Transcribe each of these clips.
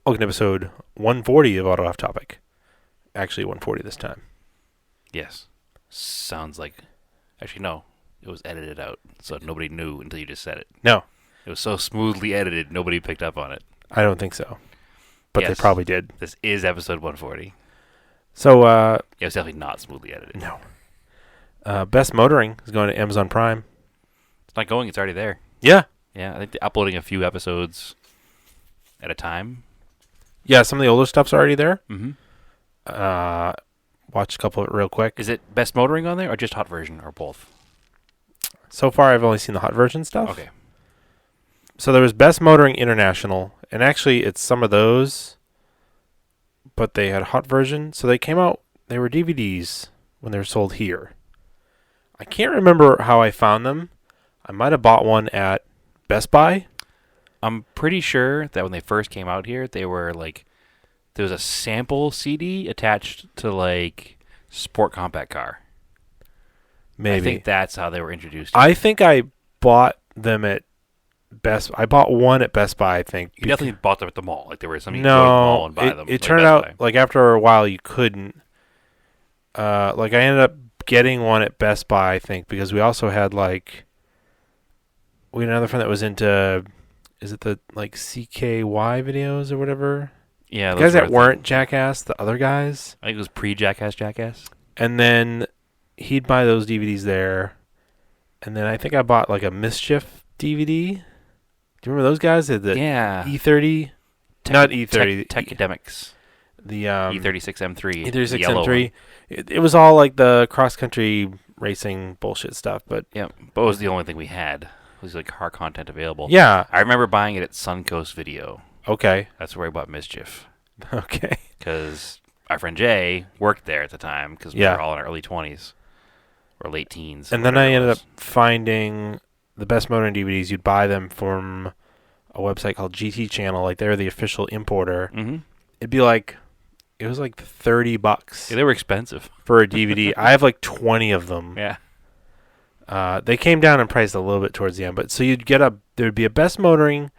Welcome to episode 140 of Auto Off Topic. Actually, 140 this time. Yes. Sounds like... Actually, no. It was edited out, so nobody knew until you just said it. No, It was so smoothly edited, nobody picked up on it. I don't think so. But Yes. they probably did. This is episode 140. So, It was definitely not smoothly edited. no. Best Motoring is going to Amazon Prime. It's not going, it's already there. Yeah. Yeah, I think they're uploading a few episodes at a time. Yeah, some of the older stuff's already there. Mm-hmm. Watch a couple of it real quick. Is it Best Motoring on there, or just Hot Version, or both? So far, I've only seen the hot version stuff. Okay. So there was Best Motoring International, and actually it's some of those, but they had hot version. So they came out, they were DVDs when they were sold here. I can't remember how I found them. I might have bought one at Best Buy. I'm pretty sure that when they first came out here, they were like... There was a sample CD attached to, like, Sport Compact Car. Maybe. I think that's how they were introduced to I think I bought them at I bought one at Best Buy, I think. You definitely bought them at the mall. Like, there were some you could go to the mall and buy them. It like turned Best out, Buy. like, after a while, you couldn't. Like, I ended up getting one at Best Buy, I think, because we also had, like... We had another friend that was into... Is it the, like, CKY videos or whatever? Yeah, The guys that weren't Jackass, the other guys. I think it was pre-Jackass. And then he'd buy those DVDs there. And then I think I bought, like, a Mischief DVD. Do you remember those guys? The Yeah. E30? Not E30. Techademics. The E36M3. E36 yellow M3. one. It was all like the cross-country racing bullshit stuff, but Yeah, but it was the only thing we had. It was like car content available. yeah, I remember buying it at Suncoast Video. okay, That's where I bought Mischief. okay, Because our friend Jay worked there at the time, because we Yeah. were all in our early 20s. Or late teens. and then I whatever it ended up was. finding the Best Motoring DVDs. You'd buy them from a website called GT Channel, like they're the official importer. Mm-hmm. It'd be like, it was like $30 Yeah, they were expensive. for a DVD. I have like 20 of them. Yeah. They came down in price a little bit towards the end, but so there'd be a Best Motoring.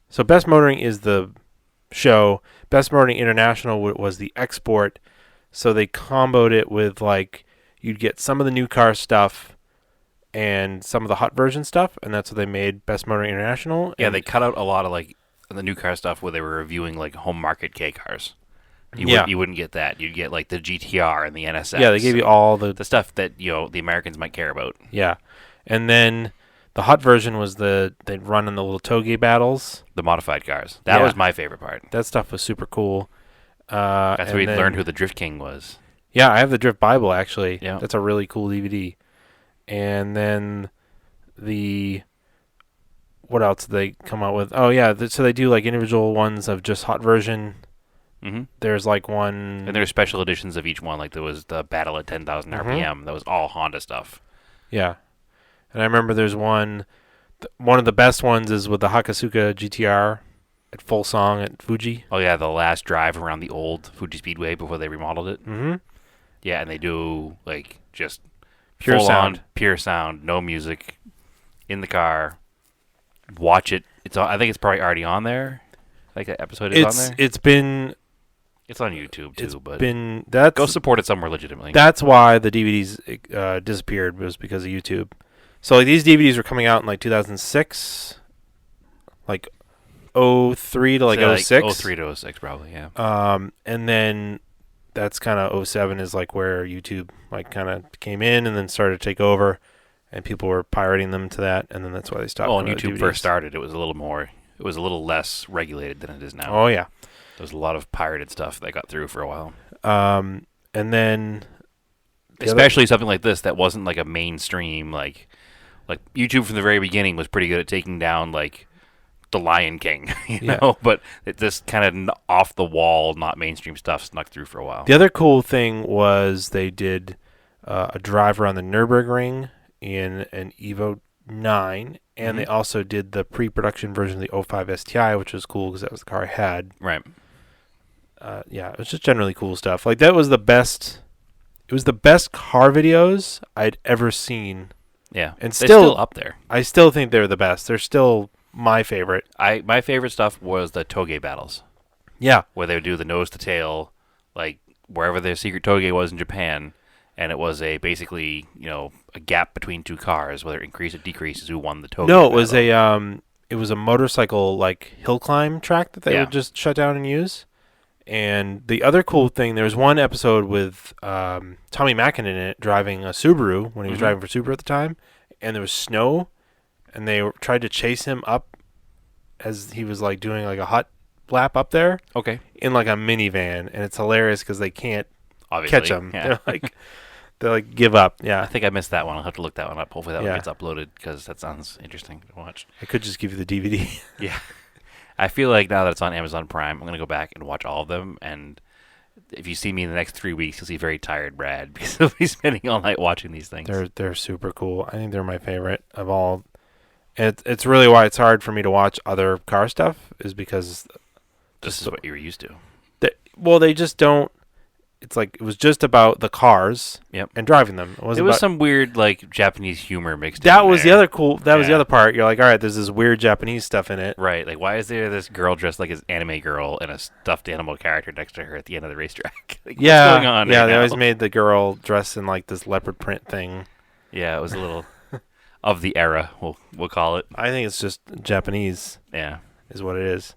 So Best Motoring is the show. Best Motoring International was the export. So they comboed it with, like, you'd get some of the new car stuff and some of the hot version stuff, and that's what they made Best Motoring International. Yeah, And they cut out a lot of, like, the new car stuff where they were reviewing, like, home market K cars. Yeah. You wouldn't get that. You'd get, like, the GTR and the NSX. Yeah, they gave you all the stuff that, the Americans might care about. yeah. And then the hot version was they'd run in the little toge battles. The modified cars. That Yeah. was my favorite part. That stuff was super cool. That's where we learned who the Drift King was. Yeah, I have the Drift Bible, actually. Yeah. That's a really cool DVD. And then what else did they come out with? Oh, yeah, so they do, like, individual ones of just hot version. Mm-hmm. There's, like, one... And there's special editions of each one. Like, there was the Battle at 10,000 RPM. That was all Honda stuff. Yeah. And I remember there's one of the best ones is with the Hakasuka GTR at full song at Fuji. Oh, yeah, the last drive around the old Fuji Speedway before they remodeled it. Mm-hmm. Yeah, and they do, like, just Pure full sound. on, pure sound, no music, in the car. Watch it. I think it's probably already on there. Like, that episode is on there. It's on YouTube, too, but that's go support it somewhere legitimately. That's why the DVDs disappeared, was because of YouTube. So, like, these DVDs were coming out in, like, 2006, like 03 to like Say, 06. 03 to 06, probably, yeah. And then that's kind of 07 is like where YouTube like kind of came in and then started to take over, and people were pirating them to that, and then that's why they stopped. Well, when putting out YouTube DVDs. first started, it was a little less regulated than it is now. Oh yeah. There was a lot of pirated stuff that got through for a while. And then Especially something like this that wasn't like a mainstream, like YouTube from the very beginning was pretty good at taking down like The Lion King, you know, but it just kind of off the wall, not mainstream stuff snuck through for a while. The other cool thing was they did a drive around the Nürburgring in an Evo 9, and they also did the pre-production version of the 05 STI, which was cool because that was the car I had. Right. Yeah, it was just generally cool stuff. Like, that was the best. It was the best car videos I'd ever seen. Yeah, And they're still up there. I still think they're the best. They're still my favorite. My favorite stuff was the Toge battles. Yeah. where they would do the nose to tail, like wherever their secret toge was in Japan, and it was basically a gap between two cars, whether it increased or decreases who won the toge. No, it was a motorcycle like hill climb track that they Yeah. would just shut down and use. And the other cool thing, there was one episode with Tommy Mackin in it driving a Subaru when he was driving for Subaru at the time, and there was snow, and they tried to chase him up as he was like doing like a hot lap up there Okay. in like a minivan, and it's hilarious because they can't Obviously. catch him. Yeah. They like give up. I Yeah, think I missed that one. I'll have to look that one up. Hopefully that Yeah. one gets uploaded because that sounds interesting to watch. I could just give you the DVD. Yeah. I feel like now that it's on Amazon Prime, I'm going to go back and watch all of them. And if you see me in the next 3 weeks, you'll see very tired Brad because he'll be spending all night watching these things. They're super cool. I think they're my favorite of all. And it's really why it's hard for me to watch other car stuff is because This is what you were used to. they just don't. It's like it was just about the cars Yep. and driving them. It There was about, some weird like Japanese humor mixed in that was the there. other cool. That was the Yeah. other part. You're like, all right, there's this weird Japanese stuff in it. Right. Like, why is there this girl dressed like an anime girl and a stuffed animal character next to her at the end of the racetrack? Like, Yeah, what's going on yeah. right They now? always made the girl dress in like this leopard print thing. Yeah, it was a little of the era, we'll call it. I think it's just Japanese Yeah. is what it is.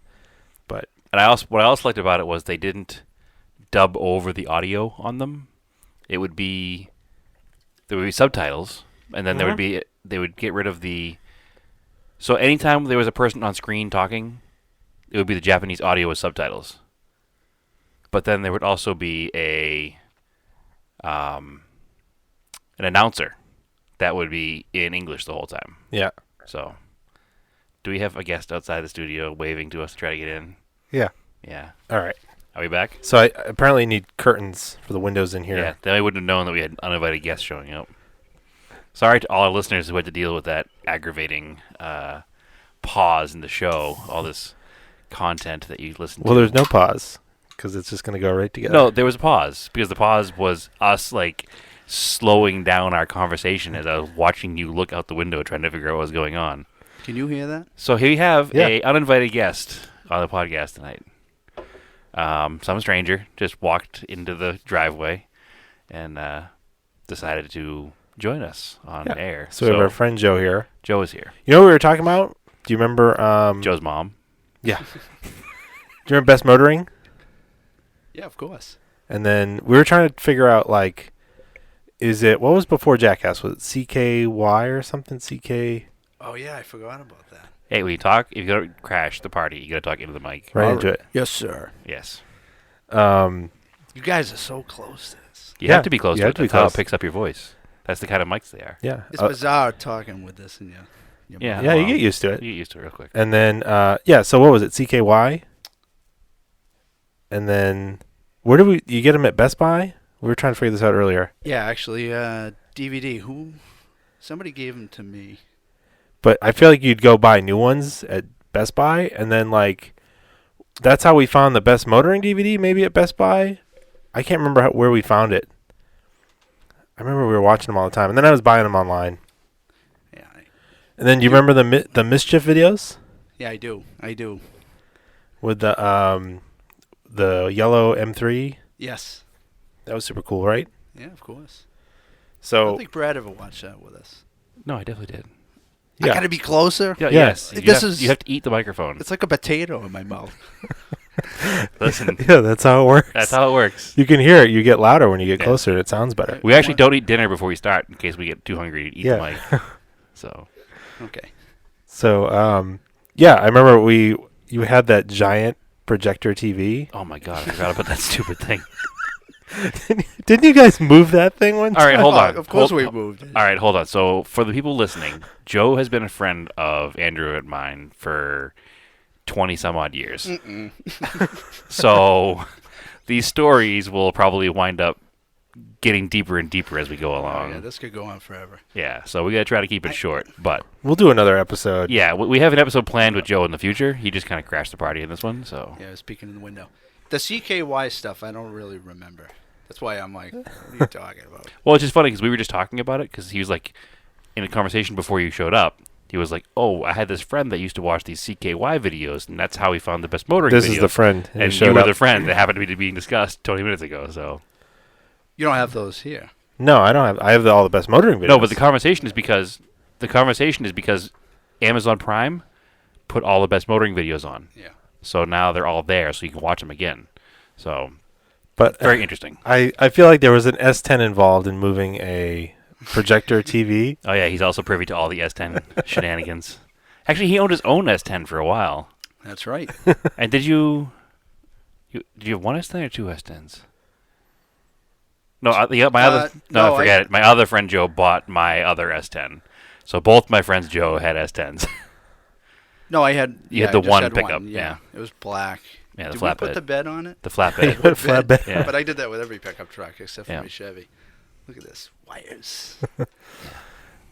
And what I also liked about it was they didn't dub over the audio on them. There would be subtitles, and then they would get rid of the. So anytime there was a person on screen talking, it would be the Japanese audio with subtitles. But then there would also be an announcer that would be in English the whole time. Yeah. So, do we have a guest outside the studio waving to us to try to get in? Yeah. Yeah. All right. Are we back? So I apparently need curtains for the windows in here. Yeah. Then I wouldn't have known that we had uninvited guests showing up. Sorry to all our listeners who had to deal with that aggravating pause in the show. All this content that you listened Well, to. there's no pause because it's just going to go right together. No, there was a pause because the pause was us like slowing down our conversation as I was watching you look out the window trying to figure out what was going on. Can you hear that? So here we have Yeah. a uninvited guest on the podcast tonight. Some stranger just walked into the driveway and decided to join us on Yeah. air. So we have our friend Joe here. Joe is here. You know what we were talking about? Do you remember? Joe's mom. Yeah. Do you remember Best Motoring? Yeah, of course. And then we were trying to figure out like, what was before Jackass? Was it CKY or something? CK Oh yeah, I forgot about that. Hey, when you talk, if you're going to crash the party, you got to talk into the mic. right into it. Yes, sir. Yes. You guys are so close to this. You Yeah, have to be close you to have it. to be That's how it close. picks up your voice. That's the kind of mics they are. Yeah. It's bizarre talking with this in your Yeah. Yeah, you well, get used to You it. get used to it real quick. And then so what was it? CKY. And then where did you get them at Best Buy? We were trying to figure this out earlier. Yeah, actually, DVD. Somebody gave them to me. But I feel like you'd go buy new ones at Best Buy, and then like that's how we found the Best Motoring DVD. Maybe at Best Buy. I can't remember where we found it. I remember we were watching them all the time, and then I was buying them online. Yeah, And then do you remember the Mischief videos I do. with the yellow M3? Yes. That was super cool, right? Yeah, of course. I So don't think Brad ever watched that with us. No, I definitely did. I yeah, gotta be closer. Yeah, Yeah. Yes. This You have to eat the microphone. It's like a potato in my mouth. Listen, yeah, that's how it works. that's how it works. You can hear it. You get louder when you get Yeah. closer. It sounds better. We actually don't eat dinner before we start in case we get too hungry to eat Yeah. the mic. So, Okay. So yeah, I remember you had that giant projector TV. oh my god, I forgot about that stupid thing. Didn't you guys move that thing one All right, time? hold on. Of course Hold- we moved it. All right, hold on. So, for the people listening, Joe has been a friend of Andrew and mine for 20 some odd years. So, these stories will probably wind up getting deeper and deeper as we go Oh, along. yeah, this could go on forever. Yeah, so we got to try to keep it short. But, We'll do another episode. yeah, we have an episode planned with Joe in the future. He just kind of crashed the party in this one, so. Yeah, I was peeking in the window. The CKY stuff, I don't really remember. That's why I'm like, what are you talking about? Well, it's just funny because we were just talking about it because he was like, in a conversation before you showed up, he was like, "Oh, I had this friend that used to watch these CKY videos, and that's how he found the best motoring This videos." is the friend. who And showed you were up. the friend that happened to be being discussed 20 minutes ago. So You don't have those here. No, I don't have. I have all the best motoring videos. no, but the conversation is because Amazon Prime put all the best motoring videos on. Yeah. So now they're all there, so you can watch them again. So But very interesting. I feel like there was an S10 involved in moving a projector TV. Oh yeah, he's also privy to all the S10 shenanigans. Actually, he owned his own S10 for a while. That's right. And did you have one S10 or two S10s? No, my other no, forget it. My other friend Joe bought my other S10. So both my friends Joe had S10s. No, I had. You had I the just one had pickup, One. yeah. It was black. Yeah, the Did we flatbed. put the bed on it? The flatbed. Flatbed. Yeah. But I did that with every pickup truck except for Yeah. my Chevy. Look at this wires.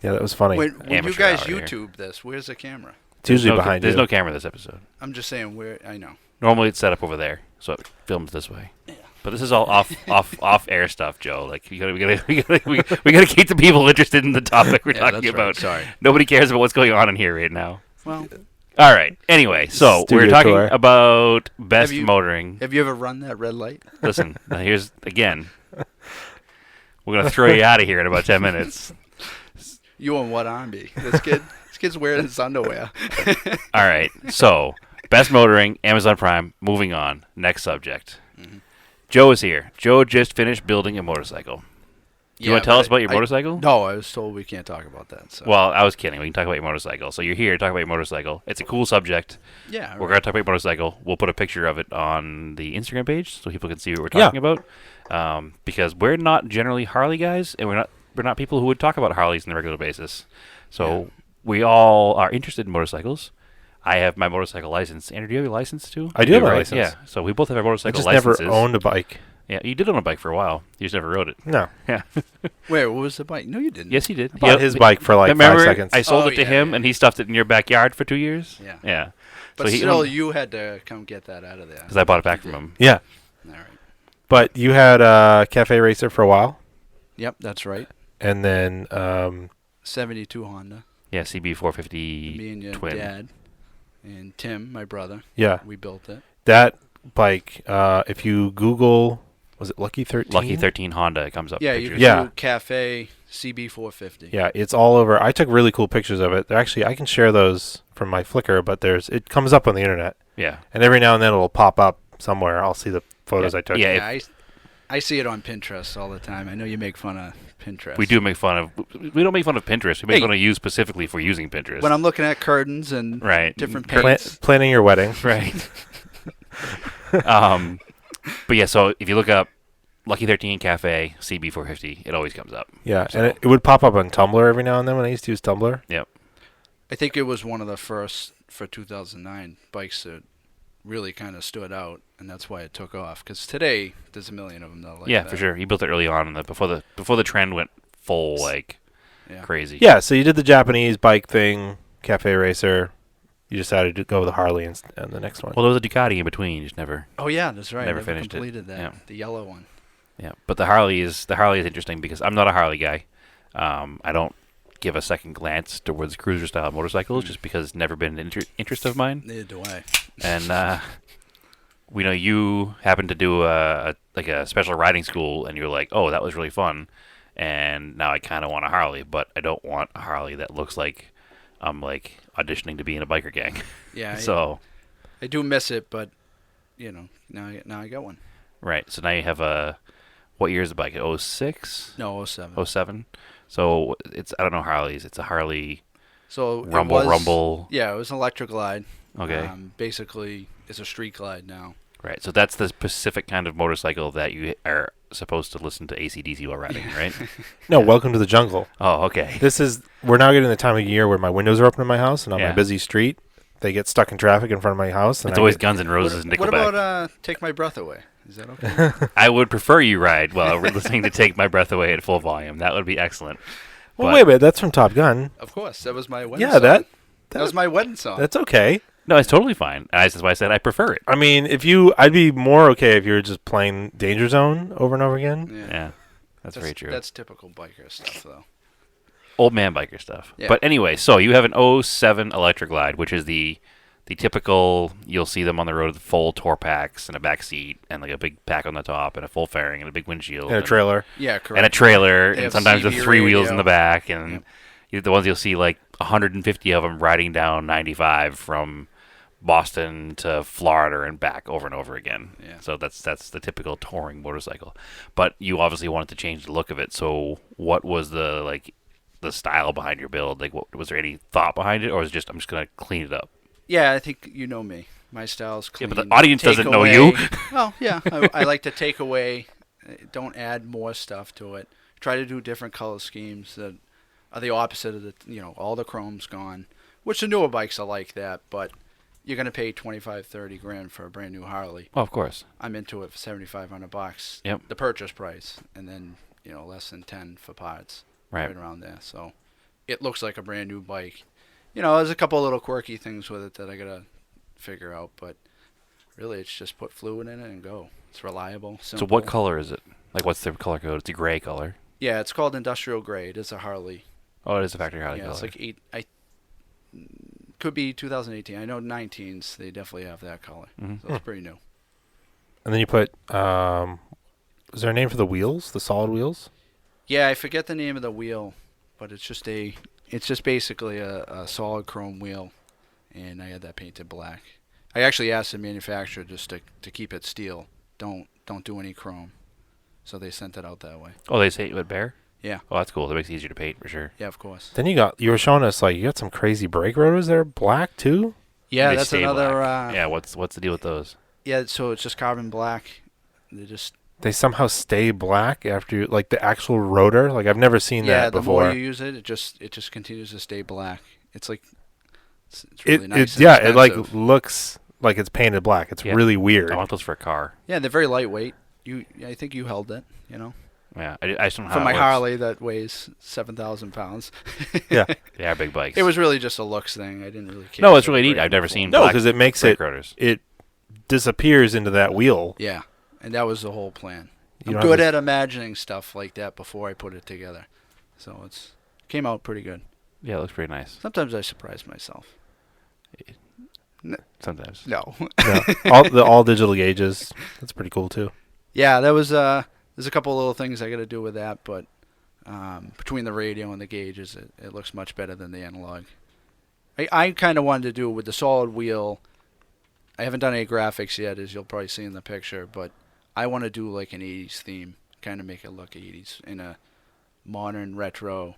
Yeah, that was funny. when you Amateur guys hour here. YouTube this, where's the camera? It's usually no, behind There's you. no camera this episode. I'm just saying where. I know. Normally it's set up over there, so it films this way. But this is all off air stuff, Joe. Like we gotta keep the people interested in the topic we're Yeah, talking that's right. about. Sorry. Nobody cares about what's going on in here right now. Well, All right. Anyway, so Studio we're talking tour. about best Have you- motoring. have you ever run that red light? Listen, now here's again. We're gonna throw you out of here in about 10 minutes. You on what army? This kid's wearing his underwear. All right. So best motoring, Amazon Prime. Moving on. Next subject. Mm-hmm. Joe is here. Joe just finished building a motorcycle. Do you want to tell us about your motorcycle? No, I was told we can't talk about that. So. Well, I was kidding. We can talk about your motorcycle. So you're here to talk about your motorcycle. It's a cool subject. yeah, We're going to talk about your motorcycle. We'll put a picture of it on the Instagram page so people can see what we're talking about. Because we're not generally Harley guys, and we're not people who would talk about Harleys on a regular basis. So we all are interested in motorcycles. I have my motorcycle license. Andrew, do you have your license too? I do have my right? license. Yeah. So we both have our I motorcycle just licenses. never owned a bike. Yeah, you did own a bike for a while. You just never rode it. No. Yeah. Wait, what was the bike? No, you didn't. Yes, he did. I bought his bike for like Remember 5 seconds. I sold Oh, it to yeah, him, yeah. and he stuffed it in your backyard for 2 years. Yeah. Yeah. But so he still, owned- you had to come get that out of there. because I bought it back from him. Yeah. All right. But you had a Cafe Racer for a while. Yep, that's right. And then 72 Honda. Yeah, CB 450 Me and your twin. dad and Tim, my brother. yeah, We built it. that bike, if you Google, was it Lucky 13? Lucky 13 Honda. It comes up. Yeah, you pictures. can Yeah. do Cafe CB450. Yeah, it's all over. I took really cool pictures of it. They're actually, I can share those from my Flickr, but it comes up on the internet. Yeah. And every now and then it'll pop up somewhere. I'll see the photos I took. Yeah, Yeah, I see it on Pinterest all the time. I know you make fun of Pinterest. We do make fun of. We don't make fun of Pinterest. We make Hey. fun of you specifically for using Pinterest. When I'm looking at curtains and right. different Cur- paints. Planning your wedding. Right. But yeah, so if you look up Lucky 13 Cafe CB 450, it always comes up. Yeah, So- and it would pop up on Tumblr every now and then when I used to use Tumblr. I think it was one of the first for 2009 bikes that really kind of stood out, and that's why it took off. Because today there's a million of them that are like yeah, that. for sure. He built it early on, before the trend went full Yeah. crazy. Yeah, so you did the Japanese bike thing, Cafe Racer. You decided to go with the Harley and the next one. Well, there was a Ducati in between. You just never. Oh yeah, that's right. Never finished it. completed that. Yeah. The yellow one. Yeah, but the Harley is interesting because I'm not a Harley guy. I don't give a second glance towards cruiser style motorcycles just because it's never been an interest of mine. Neither do I. And we know you happened to do a special riding school, and you're like, oh, that was really fun. And now I kind of want a Harley, but I don't want a Harley that looks like I'm like auditioning to be in a biker gang. Yeah. So I do miss it, but now I got one. right, so now you have what year is the bike? 06? No, 07. 07? So it's, I don't know Harleys. It's a Harley So it Rumble was, Rumble. Yeah, it was an electric glide. Okay. Basically, it's a street glide now. Right. So that's the specific kind of motorcycle that you are supposed to listen to AC/DC while riding, right? No, welcome to the jungle. Oh, okay. We're now getting the time of year where my windows are open in my house, and on Yeah. my busy street, they get stuck in traffic in front of my house. And It's always Guns N' Roses and Nickelback. What about Take My Breath Away? Is that okay? I would prefer you ride while we're listening to Take My Breath Away at full volume. That would be excellent. Well, But- wait a minute. That's from Top Gun. Of course, that was my wedding Yeah, song. that was my wedding song. that's okay. No, it's totally fine. That's why I said I prefer it. I mean, I'd be more okay if you were just playing Danger Zone over and over again. Yeah. That's very true. That's typical biker stuff, though. old man biker stuff. Yeah. But anyway, so you have an '07 Electric Glide, which is the typical. You'll see them on the road with full tour packs and a back seat and like a big pack on the top and a full fairing and a big windshield And a trailer. Yeah, correct. and a trailer They and have sometimes the CB 3 wheels radio. in the back and the ones you'll see like 150 of them riding down 95 from Boston to Florida and back over and over again. Yeah. So that's the typical touring motorcycle. But you obviously wanted to change the look of it. So what was the style behind your build? Like, what was there any thought behind it, or was it just I'm just gonna clean it up? Yeah, I think you know me. My style's clean. Yeah, but the audience Take doesn't know away- you. Well, yeah, I like to take away. Don't add more stuff to it. Try to do different color schemes that are the opposite of all the chrome's gone. Which the newer bikes are like that, but you're gonna pay 25, 30 grand for a brand new Harley. Oh, of course. I'm into it for $7,500. Yep. The purchase price, and then less than 10 for parts. Right. Around there. So it looks like a brand new bike. There's a couple little quirky things with it that I gotta figure out, but really it's just put fluid in it and go. It's reliable. So Simple. what color is it? Like, what's the color code? It's a gray color. Yeah, it's called industrial gray. It is a Harley. Oh, it is a factory Harley Yeah, color. it's like could be 2018. I know 19s. They definitely have that color. Mhm. So it's pretty new. And then you put, is there a name for the wheels? The solid wheels? Yeah, I forget the name of the wheel, but it's just basically a solid chrome wheel, and I had that painted black. I actually asked the manufacturer just to keep it steel. Don't do any chrome. So they sent it out that way. Oh, they say it would bear? Yeah. Oh, that's cool. That makes it easier to paint for sure. Yeah, of course. Then you were showing us, you got some crazy brake rotors there, black too? Yeah, They that's stay another. black. Yeah, what's the deal with those? Yeah, so it's just carbon black. They somehow stay black after, the actual rotor? I've never seen that the before. more you use it, it just continues to stay black. It's it's really nice. It and expensive. looks like it's painted black. It's Yeah. really weird. I want those for a car. Yeah, they're very lightweight. I think you held it. Yeah, I just don't know how For it my works. Harley that weighs 7,000 pounds. Yeah. They are big bikes. It was really just a looks thing. I didn't really care. No, it's for really the neat. brake I've never before. seen No, black because it makes brake rotors. it disappears into that wheel. Yeah, and that was the whole plan. You I'm don't good have at imagining stuff like that before I put it together. So it's came out pretty good. Yeah, it looks pretty nice. Sometimes I surprise myself. Sometimes. No. all digital gauges. That's pretty cool too. Yeah, that was there's a couple little things I got to do with that, but between the radio and the gauges, it looks much better than the analog. I kind of wanted to do it with the solid wheel. I haven't done any graphics yet, as you'll probably see in the picture, but I want to do like an 80s theme, kind of make it look 80s in a modern retro.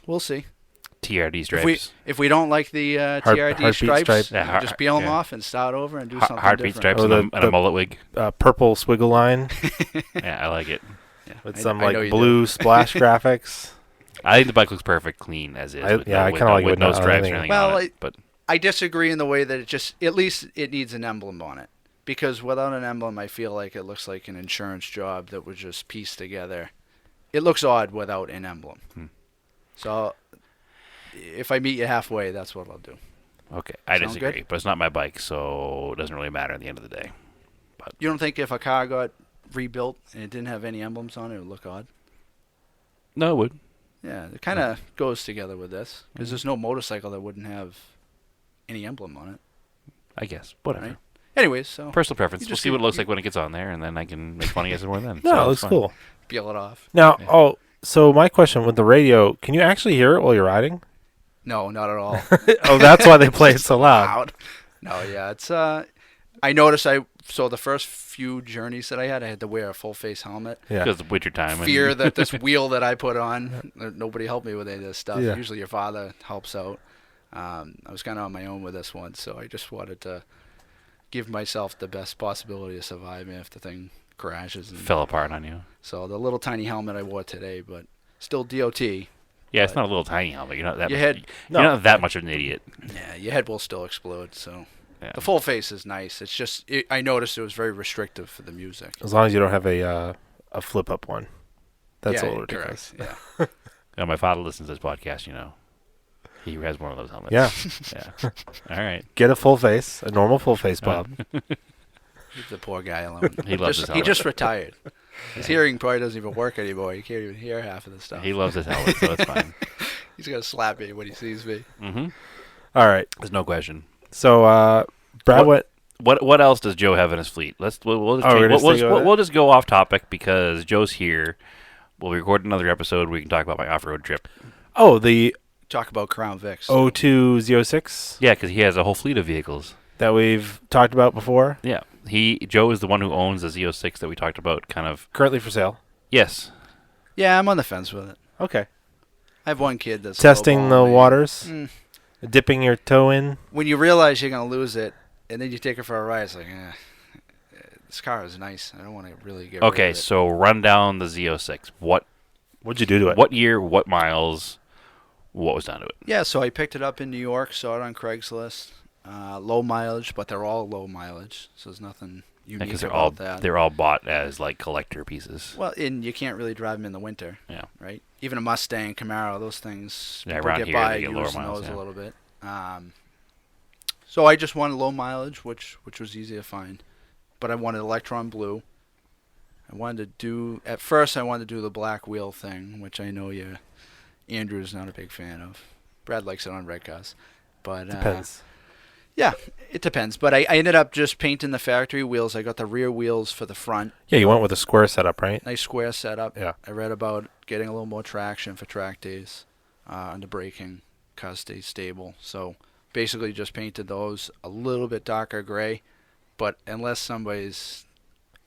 We'll see. TRD stripes. If we don't like the TRD heartbeat stripes, stripe. Yeah, just peel them yeah. off and start over and do something Heartbeat different. stripes Oh, and a mullet wig. Purple swiggle line Yeah, I like it. Yeah, with I some know you do. blue splash graphics. I think the bike looks perfect, clean as is. I kinda like with with no no- stripes or anything. anything Well, on it. But I disagree in the way that at least it needs an emblem on it. Because without an emblem, I feel like it looks like an insurance job that was just pieced together. It looks odd without an emblem. So if I meet you halfway, that's what I'll do. okay, I Sound disagree. good? But it's not my bike, so it doesn't really matter at the end of the day. You don't think if a car got rebuilt and it didn't have any emblems on it, it would look odd? No, it would. Yeah, it kind of goes together with this. Because there's no motorcycle that wouldn't have any emblem on it. I guess. Whatever. Right. Anyways, so Personal preference. You We'll just see what it looks you- like when it gets on there, and then I can make fun of you some more then. No, So it it's looks fine. cool. peel it off. Now, Yeah. so my question with the radio, can you actually hear it while you're riding? No, not at all. Oh, that's why they play it so loud. No, yeah, it's I noticed so the first few journeys that I had to wear a full face helmet. Yeah. Because of winter time. Fear that this wheel that I put on, nobody helped me with any of this stuff. Yeah. Usually your father helps out. I was kind of on my own with this one, so I just wanted to give myself the best possibility of surviving if the thing crashes. And fell apart on you. so the little tiny helmet I wore today, but still DOT. Yeah, it's not a little tiny helmet. You're not that. Your much, head- You're not that much of an idiot. Yeah, your head will still explode. So Yeah. the full face is nice. It's just I noticed it was very restrictive for the music. As long as you don't have a flip up one. That's yeah, a little ridiculous. correct. Yeah. You know, my father listens to this podcast. He has one of those helmets. Yeah. Yeah. All right. Get a full face, a normal full face, Bob. Leave the poor guy alone. He loves his He helmet. just retired. His hearing probably doesn't even work anymore. You can't even hear half of the stuff. He loves his helmet, so it's fine. He's gonna slap me when he sees me. Mm-hmm. All right. There's no question. So, Brad, What else does Joe have in his fleet? We'll just we're just thinking about we'll just go off topic because Joe's here. We'll record another episode. We can talk about my off-road trip. Oh, the Talk about Crown Vics. 0206 Yeah, because he has a whole fleet of vehicles. that we've talked about before, Yeah, Joe is the one who owns the Z06 that we talked about. Kind of. currently for sale. Yes. Yeah, I'm on the fence with it. Okay. I have one kid that's Testing the lowballing me. waters, Mm. dipping your toe in. When you realize you're gonna lose it, and then you take it for a ride, it's like, this car is nice. I don't want to really get rid Okay, of it. so run down the Z06. What'd you do to it? What year? What miles? What was done to it? Yeah, so I picked it up in New York, saw it on Craigslist. Low mileage, but they're all low mileage, so there's nothing unique Because about that. they're all bought as like collector pieces. Well, and you can't really drive them in the winter, Yeah. right? Even a Mustang, Camaro, those things, Yeah, people around get here, by they get lower using miles, those yeah. a little bit. So I just wanted low mileage, which was easy to find, but I wanted Electron Blue. At first I wanted to do the black wheel thing, which I know Andrew's not a big fan of. Brad likes it on red cars, but Depends. yeah, it depends. But I ended up just painting the factory wheels. I got the rear wheels for the front. Yeah, you went with a square setup, right? Nice square setup. Yeah. I read about getting a little more traction for track days on the braking. Car stays stable. So basically just painted those a little bit darker gray. But unless somebody's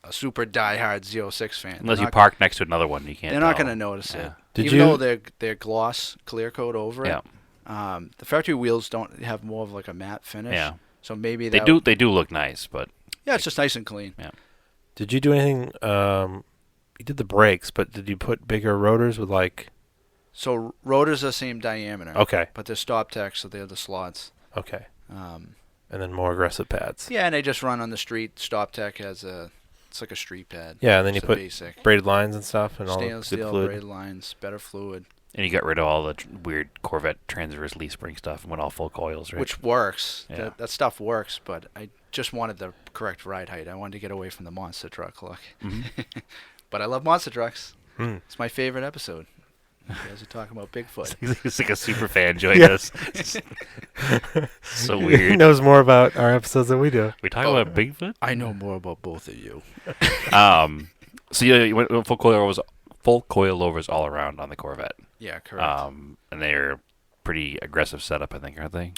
a super diehard Z06 fan, Unless you park next to another one, you can't. they're not tell. going to notice Yeah. it. Did Even you- though they're gloss clear coat over Yeah. it. The factory wheels don't have more of like a matte finish. Yeah. So maybe They that do look nice, but Yeah, it's just nice and clean. Did you do anything? You did the brakes, but did you put bigger rotors with like? So rotors are the same diameter. Okay. But they're stop tech, so they're the slots. Okay. And then more aggressive pads. Yeah, and they just run on the street. Stop tech it's like a street pad. Yeah, and then you It's a put basic braided lines and stuff, and all the stainless good steel fluid. braided lines, better fluid, and you got rid of all the weird Corvette transverse leaf spring stuff and went all full coils, right? which works. Yeah. That stuff works, but I just wanted the correct ride height. I wanted to get away from the monster truck look. Mhm. But I love monster trucks. Hmm. It's my favorite episode. You guys are talking about Bigfoot. He's like a super fan joining Yeah. us. So He weird. knows more about our episodes than we do. We talking about Bigfoot? I know more about both of you. So yeah, you went full coilovers all around on the Corvette. Yeah, correct. And they're pretty aggressive setup, I think, aren't they?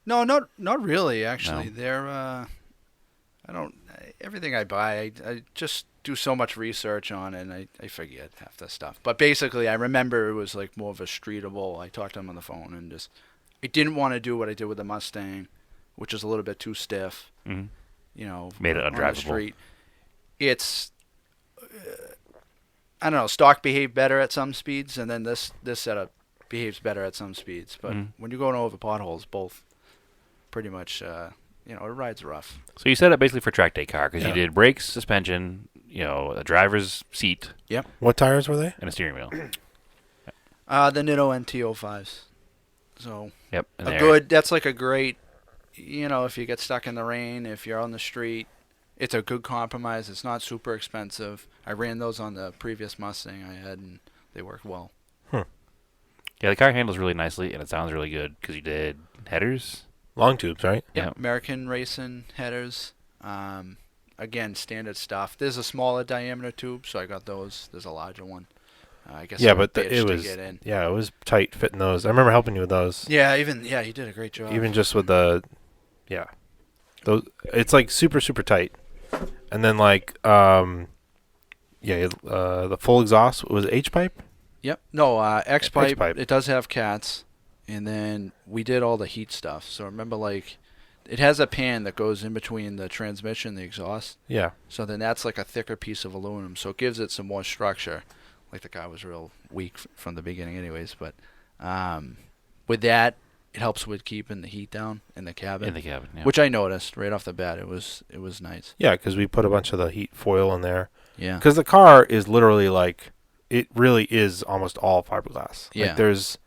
No, not really. Actually, No. they're. I don't. Everything I buy, I just do so much research on, it and I forget half the stuff. But basically, I remember it was like more of a streetable. I talked to him on the phone, and just I didn't want to do what I did with the Mustang, which is a little bit too stiff. Mm-hmm. You know, Made it on the undrivable. street. It's. I don't know. Stock behaved better at some speeds, and then this setup behaves better at some speeds. But Mhm. when you're going over potholes, both pretty much. It rides rough. So you set up basically for track day car because Yeah. you did brakes, suspension, a driver's seat, What tires were they? and a steering wheel. The Nitto NT05s. So Yep. And that's like a great, if you get stuck in the rain, if you're on the street, it's a good compromise. It's not super expensive. I ran those on the previous Mustang I had, and they worked well. Yeah, the car handles really nicely, and it sounds really good because you did headers. Long tubes, right? Yeah. American Racing headers. Again, standard stuff. There's a smaller diameter tube, so I got those. There's a larger one. I guess Yeah, they're a but bitch it to was get in. it was tight fitting those. I remember helping you with those. Yeah, you did a great job. Even just with those. It's like super super tight, and then like the full exhaust was H pipe. Yep. No, X pipe. X-pipe. It does have cats, and then we did all the heat stuff. So remember, like, it has a pan that goes in between the transmission and the exhaust. Yeah, So then that's like a thicker piece of aluminum, so it gives it some more structure. Like the car was real weak from the beginning, anyways. But with that, it helps with keeping the heat down in the cabin. In the cabin, yeah. Which I noticed right off the bat. It was nice. yeah, because we put a bunch of the heat foil in there. Yeah. Because the car is literally like, it really is almost all fiberglass. Yeah. Like there's,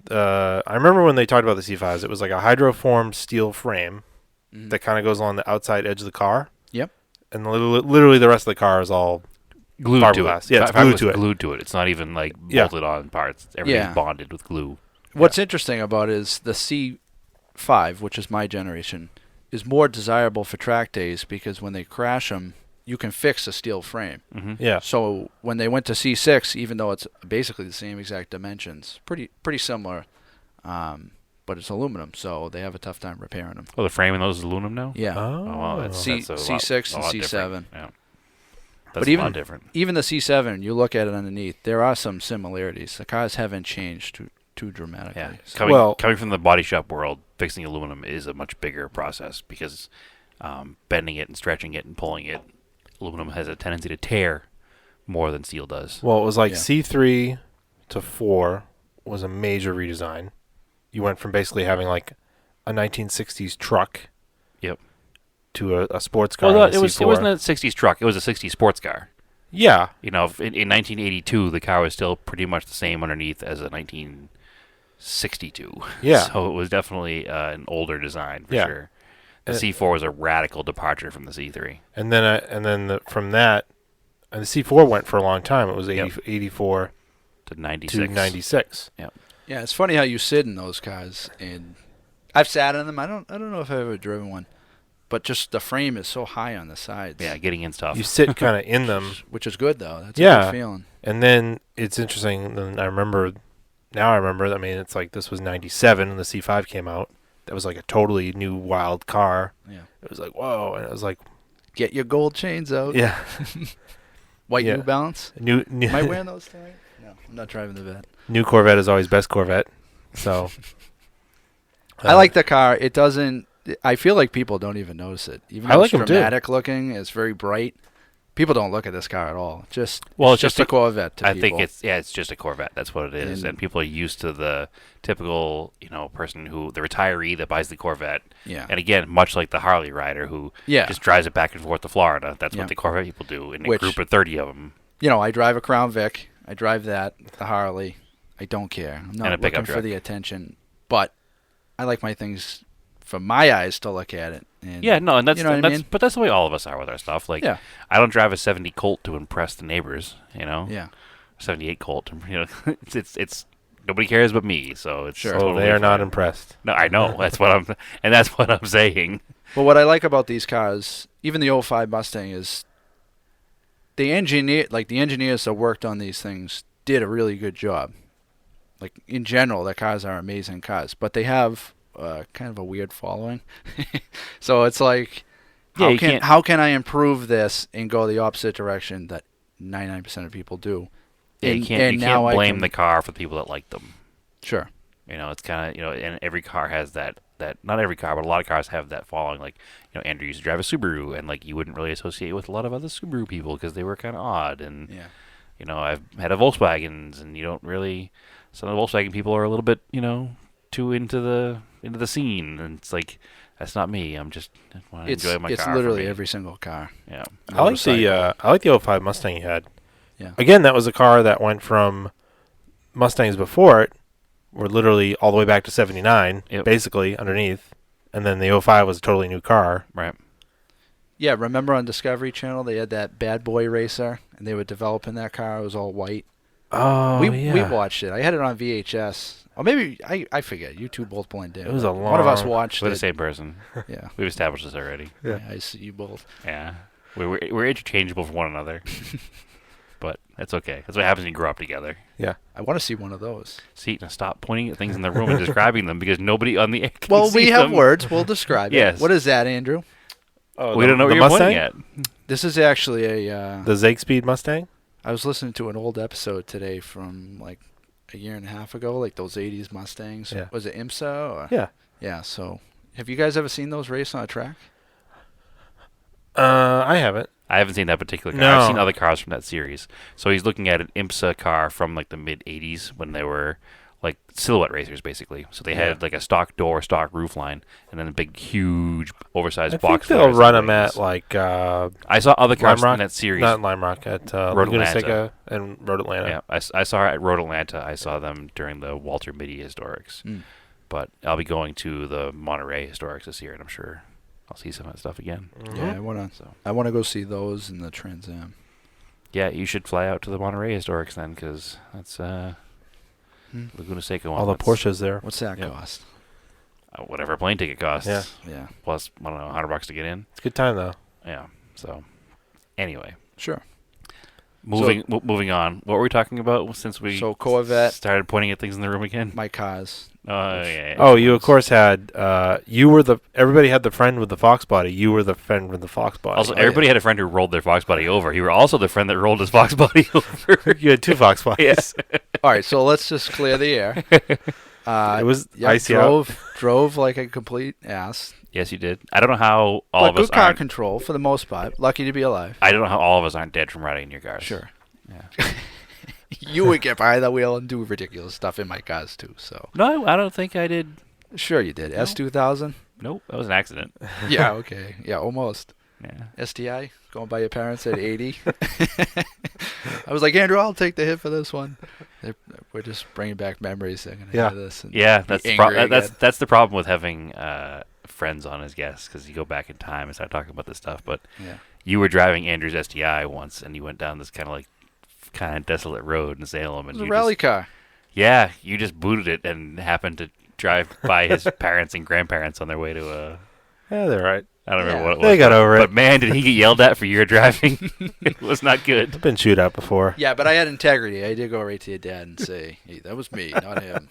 I remember when they talked about the C5s, it was like a hydroformed steel frame Mhm. that kind of goes along the outside edge of the car. Yep. And literally the rest of the car is all Glued to fiberglass. it. Yeah, it's glued to it. Glued to it. It's not even like Yeah. bolted on parts. Everything's bonded with glue. What's interesting about it is the C5, which is my generation, is more desirable for track days because when they crash them, you can fix a steel frame. Mm-hmm. Yeah. So when they went to C6, even though it's basically the same exact dimensions, pretty similar, but it's aluminum, so they have a tough time repairing them. Oh, the frame in those is aluminum now? Yeah. Oh. wow, that's C6 and C7. different. Yeah. That's But a even lot different. even the C7, you look at it underneath, there are some similarities. The cars haven't changed too dramatically. Yeah. So- Coming from the body shop world, fixing aluminum is a much bigger process because bending it and stretching it and pulling it, aluminum has a tendency to tear more than steel does. Well, it was like Yeah. C3 to 4 was a major redesign. You went from basically having like a 1960s truck Yep. to a sports car. Well, in the it C4. wasn't a 60s truck. It was a 60s sports car. Yeah. You know, in 1982, the car was still pretty much the same underneath as a 1962. Yeah. So it was definitely an older design for Yeah. sure. The And- C4 was a radical departure from the C3. And then from that, and the C4 went for a long time. It was 84 To 96. to 96. Yeah, it's funny how you sit in those cars, and I've sat in them. I don't know if I've ever driven one, but just the frame is so high on the sides. Yeah, getting in's tough. You sit kind of in them, which is good though. That's a Yeah. good feeling. and then it's interesting. Then I remember. I mean, it's like this was 97 when the C5 came out. That was like a totally new wild car. Yeah. It was like, whoa. And it was like, Get your gold chains out. yeah. White Yeah. New Balance. New Am I wearing those tonight? No, I'm not driving the vet. new Corvette is always best Corvette. So I like the car. It doesn't. I feel like people don't even notice it. Even I though like 'em it's too. dramatic looking, it's very bright. People don't look at this car at all. Well, It's just a Corvette to I people. think it's just a Corvette. That's what it is. And- And people are used to the typical, person the retiree that buys the Corvette. Yeah. And again, much like the Harley rider who Yeah. just drives it back and forth to Florida. That's Yeah. what the Corvette people do in a Which- group of 30 of them. I drive a Crown Vic. I drive that, the Harley. I don't care. I'm And not a pickup looking for truck. the attention, but I like my things from my eyes to look at it. And Yeah, no, and that's, you know what I mean? but that's the way all of us are with our stuff. Like, Yeah. I don't drive a 70 Colt to impress the neighbors, Yeah. 78 Colt, it's nobody cares but me, so it's Sure. Oh, totally they are not fine. impressed. No, I know. That's what I'm saying. But what I like about these cars, even the 05 Mustang, is the engineers that worked on these things did a really good job. Like in general, the cars are amazing cars, but they have kind of a weird following. So it's like, Yeah, you can't- how can I improve this and go the opposite direction that 99% of people do? Yeah, And- you can't and now I blame can- the car for the people that like them. Sure. It's kind of, and every car has that, not every car, but a lot of cars have that following. Like, Andrew used to drive a Subaru, and like you wouldn't really associate with a lot of other Subaru people because they were kind of odd. And, Yeah. I've had a Volkswagens, and you don't really, some of the Volkswagen people are a little bit, too into the scene. And it's like, that's not me. I want to enjoy my car. It's for literally me. every single car. Yeah. I like the 05 Mustang you had. Yeah. Again, that was a car that went from Mustangs before it, were literally all the way back to 79, Yep. basically underneath, and then the 05 was a totally new car. Right. Yeah, remember on Discovery Channel they had that Bad Boy Racer, and they were developing that car. It was all white. Oh, we watched it. I had it on VHS. Or maybe I forget. You two both blended in. It was a One of us long- watched We're the it. same person. Yeah. We've established this already. Yeah. I see you both. Yeah. We're interchangeable for one another. But that's okay. That's what happens when you grow up together. I want to see one of those. See, now stop pointing at things in the room and describing them because nobody on the air can Well, see we have them. words. We'll describe Yes. it. What is that, Andrew? Oh, We don't know what the you're Mustang? pointing at. This is actually a. The Speed Mustang? I was listening to an old episode today from like a year and a half ago, like those 80s Mustangs. Yeah. Was it IMSA? Or? Yeah. Yeah, so have you guys ever seen those race on a track? I haven't. I haven't seen that particular car. No. I've seen other cars from that series. So he's looking at an IMSA car from like the mid 80s when they were like silhouette racers basically. So they had like a stock door, stock roof line, and then a big, huge, oversized I box. think they'll cars run and them at rings. like I saw other cars Lime Rock? in that series. not Lime Rock, at Road Laguna Atlanta. Seca and Road Atlanta. Yeah, I saw her at Road Atlanta. I saw them during the Walter Mitty Historics. Mm. But I'll be going to the Monterey Historics this year, and I'm sure I'll see some of that stuff again. Mhm. Yeah, So I wanna go see those in the Trans Am. yeah, you should fly out to the Monterey Historics then, because that's Laguna Seca one. All the Porsches there. What's that Yep. cost? Whatever a plane ticket costs. Yeah. Yeah. Plus, I don't know, $100 to get in. It's a good time though. Yeah. So anyway, Sure. moving on. What were we talking about since we Corvette, started pointing at things in the room again? my cars. Yeah. Oh, you of course had. You were the. Everybody had the friend with the Fox body. You were the friend with the Fox body. Also, everybody had a friend who rolled their Fox body over. You were also the friend that rolled his Fox body over. You had 2 Fox bodies. All right, so let's just clear the air. It was Yeah, icy out. drove like a complete ass. Yes, you did. I don't know how all But of us good car aren't. control for the most part. Lucky to be alive. I don't know how all of us aren't dead from riding in your cars. Sure. Yeah. You would get behind the wheel and do ridiculous stuff in my cars too. So No, I don't think I did. sure you did. No. S2000. Nope, that was an accident. Yeah. Okay. Yeah. Almost. Yeah. STI going by your parents at 80. I was like, Andrew, I'll take the hit for this one. We're just bringing back memories. They're gonna Yeah. hear this. And Yeah, be that's the angry that's the problem with having friends on as guests, because you go back in time and start talking about this stuff. But yeah. you were driving Andrew's STI once, and you went down this kind of desolate road in Salem, It and was a you rally just, car. yeah, you just booted it and happened to drive by his parents and grandparents on their way to a. Yeah, they're right. I don't remember Yeah. what it was. They got over it. But man, did he get yelled at for your driving? It was not good. I've been chewed out before. Yeah, but I had integrity. I did go right to your dad and say, hey, that was me, not him.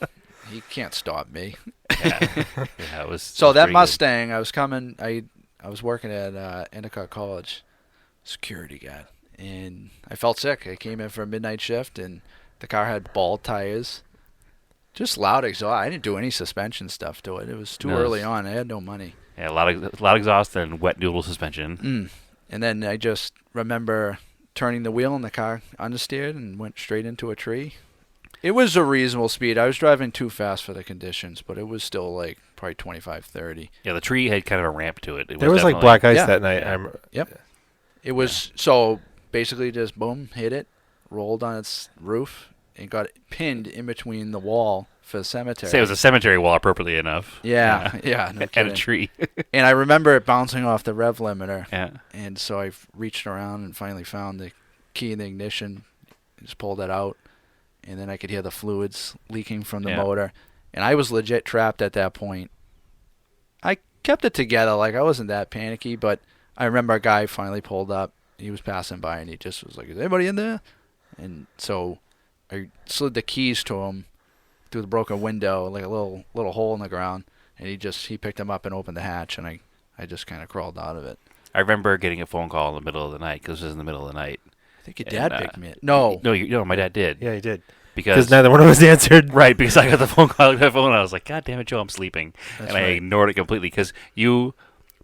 He can't stop me. Yeah, it was. So it was that pretty good. Mustang, I was coming. I was working at Endicott College, security guard, and I felt sick. I came in for a midnight shift, and the car had bald tires, just loud exhaust. I didn't do any suspension stuff to it. It was too No, early it's- on. I had no money. Yeah, a lot of exhaust and wet noodle suspension. And then I just remember turning the wheel in the car understeered and went straight into a tree. It was a reasonable speed. I was driving too fast for the conditions, but it was still like probably 25, 30. Yeah, the tree had kind of a ramp to it. There was like definitely- black ice Yeah. that night. Yeah. It was so basically just boom, hit it, rolled on its roof, and got pinned in between the wall for the cemetery. Say it was a cemetery wall, appropriately enough. yeah, no and a kidding. tree. And I remember it bouncing off the rev limiter, Yeah. and so I reached around and finally found the key in the ignition, just pulled it out, and then I could hear the fluids leaking from the Yeah. motor, and I was legit trapped at that point. I kept it together, like I wasn't that panicky, but I remember a guy finally pulled up. He was passing by, and he just was like, "Is anybody in there?" And so I slid the keys to him through the broken window, like a little hole in the ground, and he picked them up and opened the hatch, and I just kind of crawled out of it. I remember getting a phone call in the middle of the night, because this was in the middle of the night. I think your And, dad picked me up. No. No, my dad did. Yeah, he did. Because Because neither one of us answered. right, because I got the phone call on my phone, and I was like, God damn it, Joe, I'm sleeping. That's and I right. ignored it completely, because you,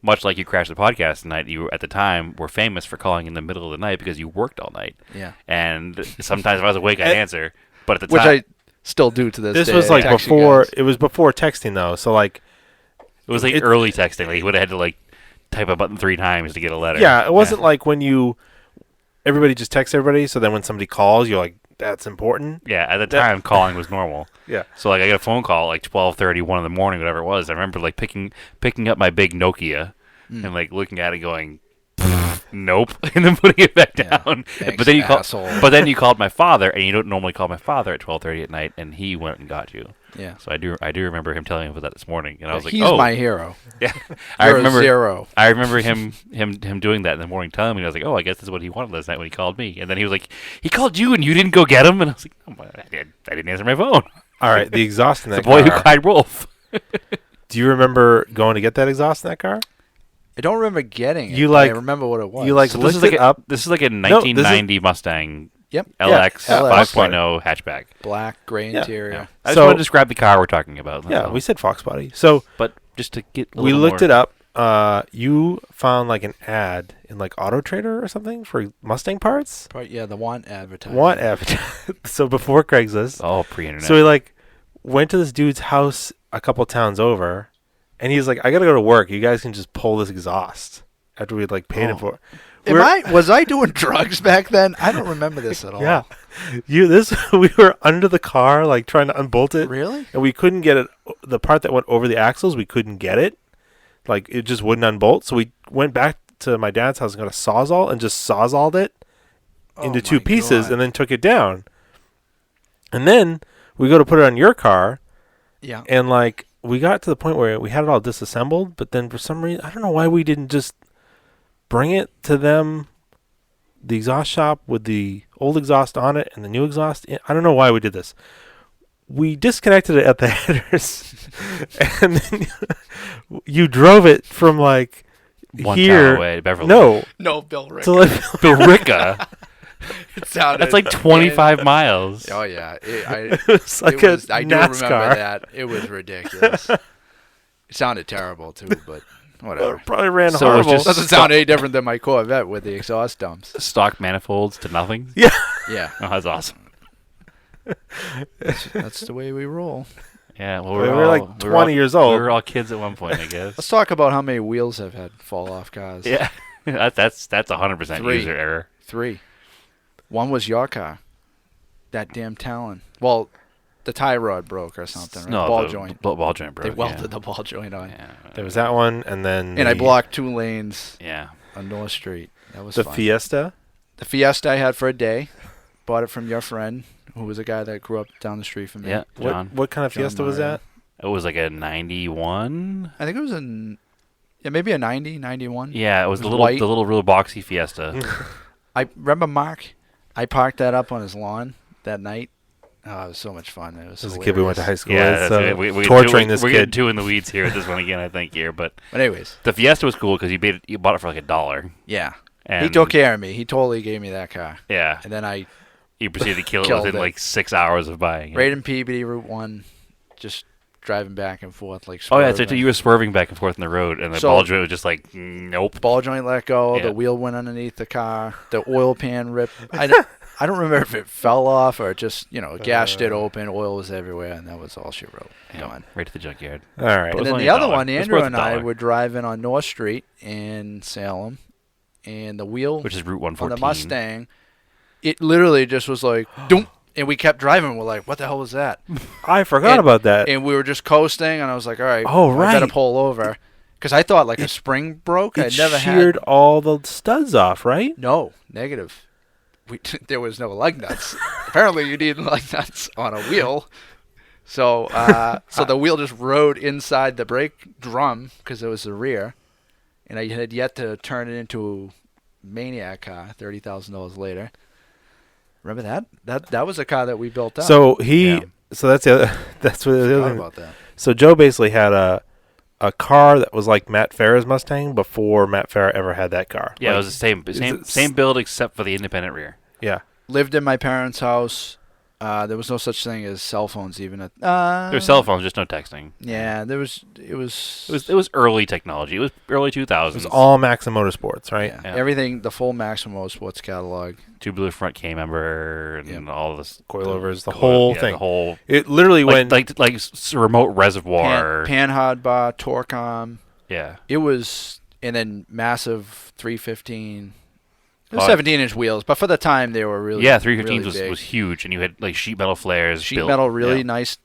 much like you crashed the podcast tonight, you, at the time, were famous for calling in the middle of the night because you worked all night. Yeah. And sometimes if I was awake, I'd answer. But at the Which time, I still do to this day. This was I like text you before. guys. It was before texting though. So like, it was like it- early texting. Like, you would have had to like type a button 3 times to get a letter. yeah, it wasn't like when everybody just texts everybody. So then when somebody calls, you're like, that's important. Yeah, at the time, calling was normal. Yeah. So like, I got a phone call like 12:30, 1 in the morning, whatever it was. I remember like picking up my big Nokia and like looking at it, going, nope, and then putting it back Yeah. down. Thanks, But then you asshole. but then you called my father, and you don't normally call my father at 12:30 at night, and he went and got you. Yeah. So I do remember him telling me about that this morning, and I was like, He's oh, my hero. yeah. You're a zero. I remember him doing that in the morning, telling me. And I was like, oh, I guess that's what he wanted last night when he called me. And then he was like, he called you and you didn't go get him. And I was like, oh, I didn't answer my phone. All right, the exhaust in The that boy who car. cried wolf. Do you remember going to get that exhaust in that car? I don't remember getting it. You but like- I remember what it was. you like So this is lift like it up. This is like a this is- 1990 Mustang Yep. LX Yeah, 5.0 hatchback. Black, gray Yeah. interior. Yeah. I just So- want to describe the car we're talking about. that's Yeah, all. we said Fox body. So But just to get a we little looked more- it up. You found like an ad in like Auto Trader or something for Mustang parts. Probably, yeah, the want advertising. Want advertising. So before Craigslist. Oh, pre-internet. So we like went to this dude's house a couple towns over, and he's like, "I gotta go to work. You guys can just pull this exhaust." After we like paid Oh. it for it. Was I doing drugs back then? I don't remember this at all. Yeah, we were under the car like trying to unbolt it, Really? and we couldn't get it. The part that went over the axles, we couldn't get it. like it just wouldn't unbolt. So we went back to my dad's house and got a Sawzall and just Sawzalled it into two pieces and then took it down. And then we go to put it on your car. Yeah. And like we got to the point where we had it all disassembled, but then for some reason, I don't know why we didn't just bring it to them, the exhaust shop with the old exhaust on it and the new exhaust. I don't know why we did this. We disconnected it at the headers, and then you drove it from like One here town away to Beverly. No, Bill Rick. to like Billerica. It sounded. That's like 25 miles. Oh yeah, it was like I do NASCAR. remember that. It was ridiculous. It sounded terrible too, but whatever. Probably ran So it was horrible. just- Doesn't sound any different than my Corvette with the exhaust dumps. Stock manifolds to nothing. Yeah. Yeah, Oh, that's awesome. that's the way we roll. Yeah, well, We were like 20 years old. We were all kids at one point, I guess. Let's talk about how many wheels I've had fall off cars. Yeah, that's 100% 3. user error. 3. One was your car. That damn Talon. Well, the tie rod broke or something. Right? No, ball the joint. Ball joint broke. They welded the ball joint on. Yeah. There was that one, and then And I blocked 2 lanes Yeah. on North Street. That was the fun. Fiesta. The Fiesta I had for a day. Bought it from your friend, who was a guy that grew up down the street from me. Yeah, John. What kind of John Fiesta was Mario. that? It was like a 91. I think it was maybe a 90, 91. Yeah, it was It the was little white. the little real boxy Fiesta. I remember Mark. I parked that up on his lawn that night. Oh, it was so much fun. It was This is a kid we went to high hilarious. school Yeah, with. that's So it. We torturing this we're kid. getting too in the weeds here with this one again, I think here. But But anyways, the Fiesta was cool because you bought it for like $1. yeah. And He took care of me. He totally gave me that car. Yeah, And then I, you proceeded to kill it Killed within it. like 6 hours of buying it. right in Peabody, Route 1, just driving back and forth like Oh yeah, so swerving. you were swerving back and forth in the road, and the So- ball joint was just like, nope. Ball joint let go. Yeah. The wheel went underneath the car. The oil pan ripped. I don't remember if it fell off or just, gas did open. Oil was everywhere, and that was all she wrote. Yeah, Gone. right to the junkyard. All right. It was And then only the other $1. one, It was Andrew worth and I $1. were driving on North Street in Salem, and the wheel Which is Route on 114. the Mustang, it literally just was like, doom, and we kept driving. We're like, what the hell was that? I forgot And- about that. And we were just coasting, and I was like, all right, Oh, I better right. pull over. Because I thought like a spring broke. It I'd never sheared had. all the studs off, right? No, negative. There was no lug nuts. Apparently, you need lug nuts on a wheel. So, so the wheel just rode inside the brake drum because it was the rear, and I had yet to turn it into a Maniac car. $30,000 later. Remember that? That was a car that we built up. So Yeah. so that's the other, that's what the Forgot other thing. about that. So Joe basically had a car that was like Matt Farah's Mustang before Matt Farah ever had that car. Yeah, it Like, was the same it- same build except for the independent rear. yeah. Lived in my parents' house. There was no such thing as cell phones even at. There were cell phones, just no texting. Yeah, there was. It It was early technology. It was early 2000s. It was all Maxim Motorsports, right? Yeah. Yeah. Everything, the full Maxim Motorsports catalog. tubular front K member and Yep. all this Coilovers, the whole thing. The whole It literally went like remote reservoir. Pan hardbar, Torcom. Yeah. It was, and then massive 315. It Oh, was 17-inch wheels, but for the time they were really Yeah, 315s really was big. huge, and you had like sheet metal flares. Sheet built, metal, really yeah. nice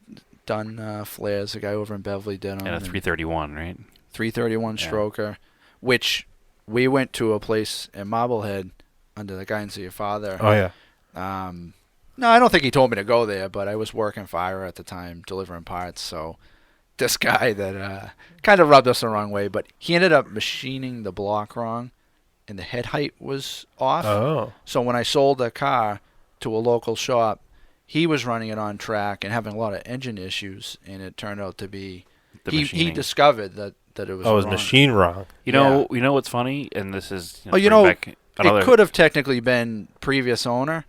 done flares. The guy over in Beverly did them. And a 331, right? 331 Yeah. stroker, which we went to a place in Marblehead under the guidance of your father. Oh yeah. No, I don't think he told me to go there, but I was working fire at the time, delivering parts. So this guy that kind of rubbed us the wrong way, but he ended up machining the block wrong, and the head height was off. Oh. So when I sold the car to a local shop, he was running it on track and having a lot of engine issues, and it turned out to be The he machining. discovered that it was Oh, it was wrong. machine wrong. You know what's funny, and this is Oh, you bring know, back another, It could have technically been previous owner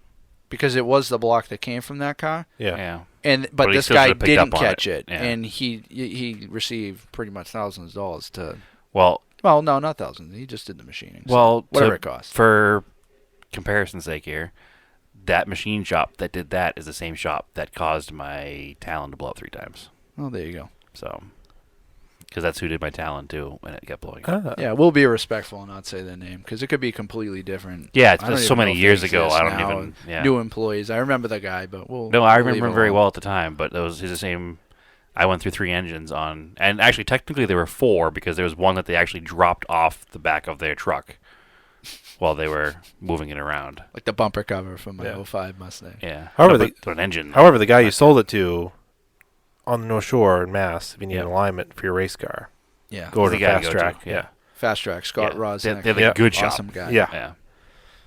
because it was the block that came from that car. Yeah. yeah. But But he this still guy should've picked didn't up on catch it. it, Yeah. and he received pretty much thousands of dollars to. Well, Well, no, not thousands. He just did the machining. so well, whatever to- it costs. For comparison's sake here, that machine shop that did that is the same shop that caused my Talon to blow up 3 times. Oh, there you go. So, because that's who did my Talon too when it kept blowing up. Ah. Yeah, we'll be respectful and not say their name because it could be completely different. Yeah, it's I been don't so even many know if years they ago. exist I don't now, even. Yeah. New employees. I remember the guy, but we'll. No, I we'll leave remember it him very alone. well at the time, but he's the same. I went through 3 engines on, and actually technically there were 4 because there was one that they actually dropped off the back of their truck while they were moving it around. Like the bumper cover from my Yeah. '05 Mustang. Yeah. However, but an engine. However, the guy you sold it to on the North Shore in Mass, if you need Yeah. an alignment for your race car, Yeah. go to the guy to Fast go to, Track. yeah. Fast Track, Scott Yeah. Rosnick. They're the Yeah. good shop. Awesome guy. Yeah. Yeah.